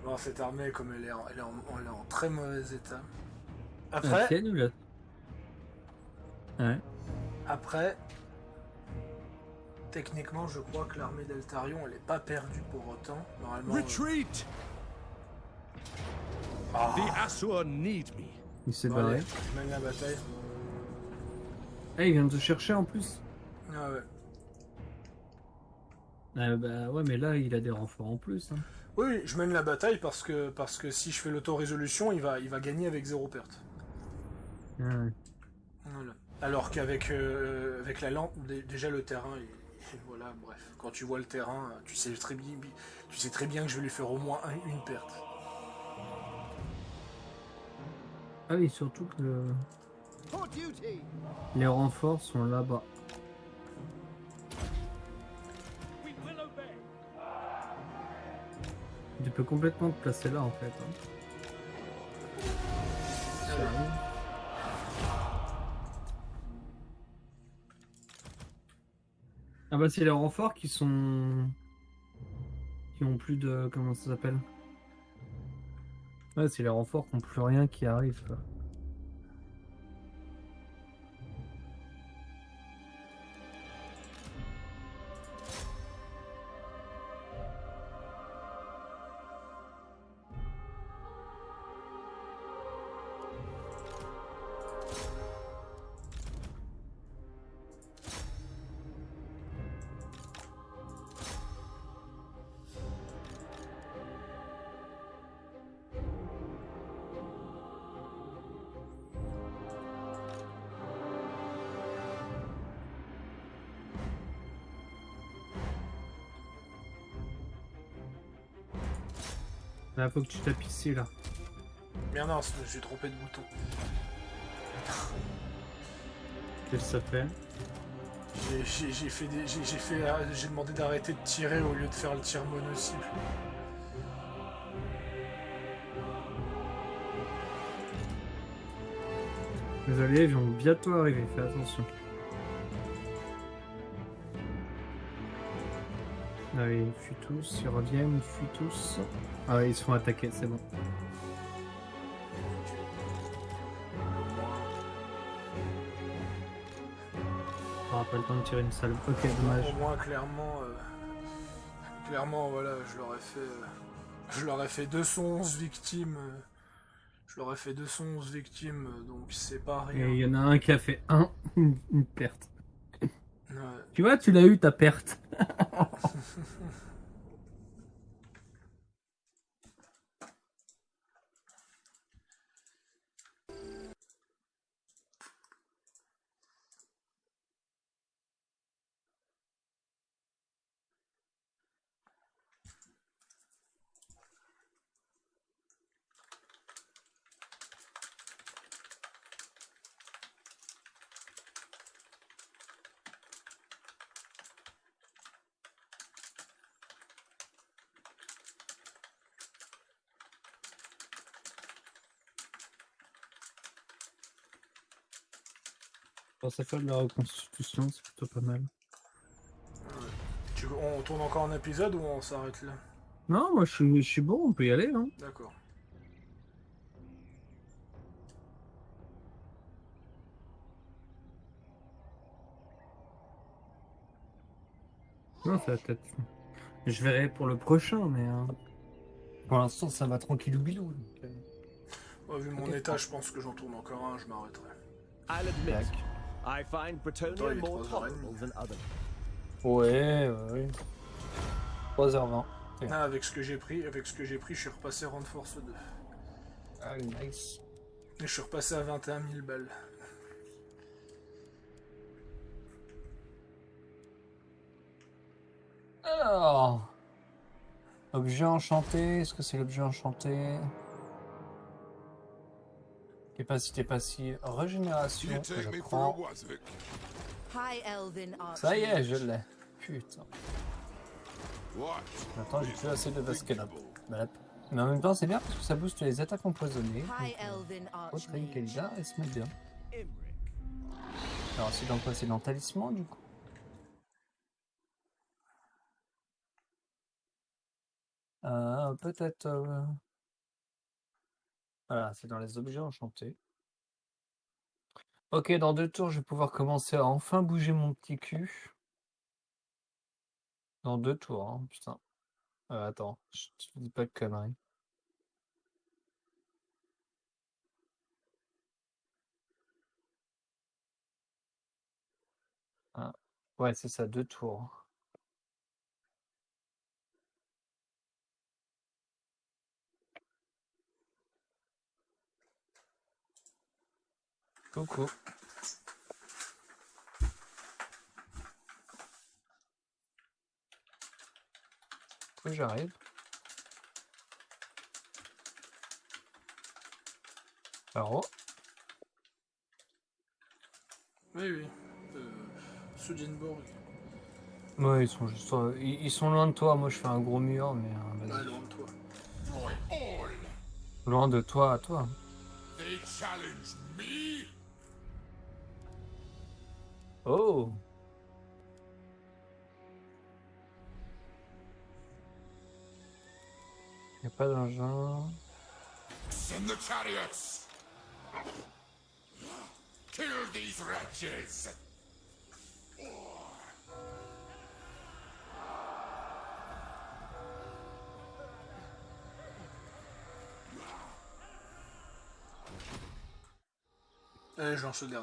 Bon, cette armée, comme elle est en très mauvais état. Après, C'est nul. Ouais. après, techniquement, je crois que l'armée d'Eltarion, elle est pas perdue pour autant. Normalement. Retreat! Ah, The Asur need me. Il s'est bon, barré. allez, je mène la bataille. Ah, il vient de te chercher en plus. Ah ouais. Bah ouais, mais là, il a des renforts en plus. Hein. Oui, je mène la bataille parce que si je fais l'auto-résolution, il va gagner avec 0 perte. Ouais. Voilà. Alors qu'avec avec la lampe, déjà le terrain, voilà, bref. Quand tu vois le terrain, tu sais très bien que je vais lui faire au moins une perte. Ah oui, surtout que For duty! les renforts sont là-bas. We will obey! Tu peux complètement te placer là en fait. Hein. Ça arrive. Ah bah c'est les renforts qui sont... qui ont plus de... comment ça s'appelle? Ouais, c'est les renforts qui ont plus rien qui arrive. Quoi. Là, faut que tu tapes ici, là. Mais non, j'ai trompé de bouton. Qu'est-ce que ça fait? J'ai demandé d'arrêter de tirer au lieu de faire le tir mono-cible. Les alliés vont bientôt arriver, fais attention. Allez, ils fuient tous, ils reviennent, ils fuient tous. Ah ouais, ils se font attaquer, c'est bon. On n'aura pas le temps de tirer une salle. Ok, dommage. Au moins, clairement, voilà, je leur ai fait 211 victimes. Je leur ai fait 211 victimes, donc c'est pas rien. Et il y en a un qui a fait une perte. Ouais. Tu vois, tu l'as eu ta perte. Ça fait de la reconstitution, c'est plutôt pas mal. On tourne encore un épisode ou on s'arrête là? Non, moi je suis bon, on peut y aller. Hein. D'accord. Non, ça va peut-être. Je verrai pour le prochain, mais pour l'instant ça va tranquillou bilou. Ouais, vu mon état, je pense que j'en tourne encore un, je m'arrêterai. I'll admit, I find Bretonia il est more 3h30. tolerable than others. Ouais. 3h20. Ah, avec ce que j'ai pris, je suis repassé Round Force 2. Ah, nice. Et je suis repassé à 21 000 balles. Alors. Objet enchanté, est-ce que c'est l'objet enchanté? Capacité passive, régénération, You take je me for a prends. Wazvik. High Elven Archmage. Ça y est, je l'ai. Putain. What? Maintenant, j'ai plus assez de Vaskelop. Unthinkable. Mais en même temps, c'est bien parce que ça booste les attaques empoisonnées. High Elven Autre Archmage. Kelda, elle se met bien. Imric. Alors, c'est dans quoi? C'est dans Talisman, du coup? Peut-être... Voilà, c'est dans les objets enchantés. Ok, dans 2 tours, je vais pouvoir commencer à enfin bouger mon petit cul. Dans 2 tours, hein, putain. Attends, je te dis pas de conneries. Ah, ouais, c'est ça, 2 tours. Coucou. Oui, j'arrive. Alors, Oui. Sudinborg. ouais, ils sont juste, ils sont loin de toi. Moi, je fais un gros mur, mais Ouais, vas-y. loin de toi. My all. Loin de toi à toi. They challenge me? Oh. Y a pas d'engin. Send the chariots. Kill these wretches. Allez, je lance le dernier.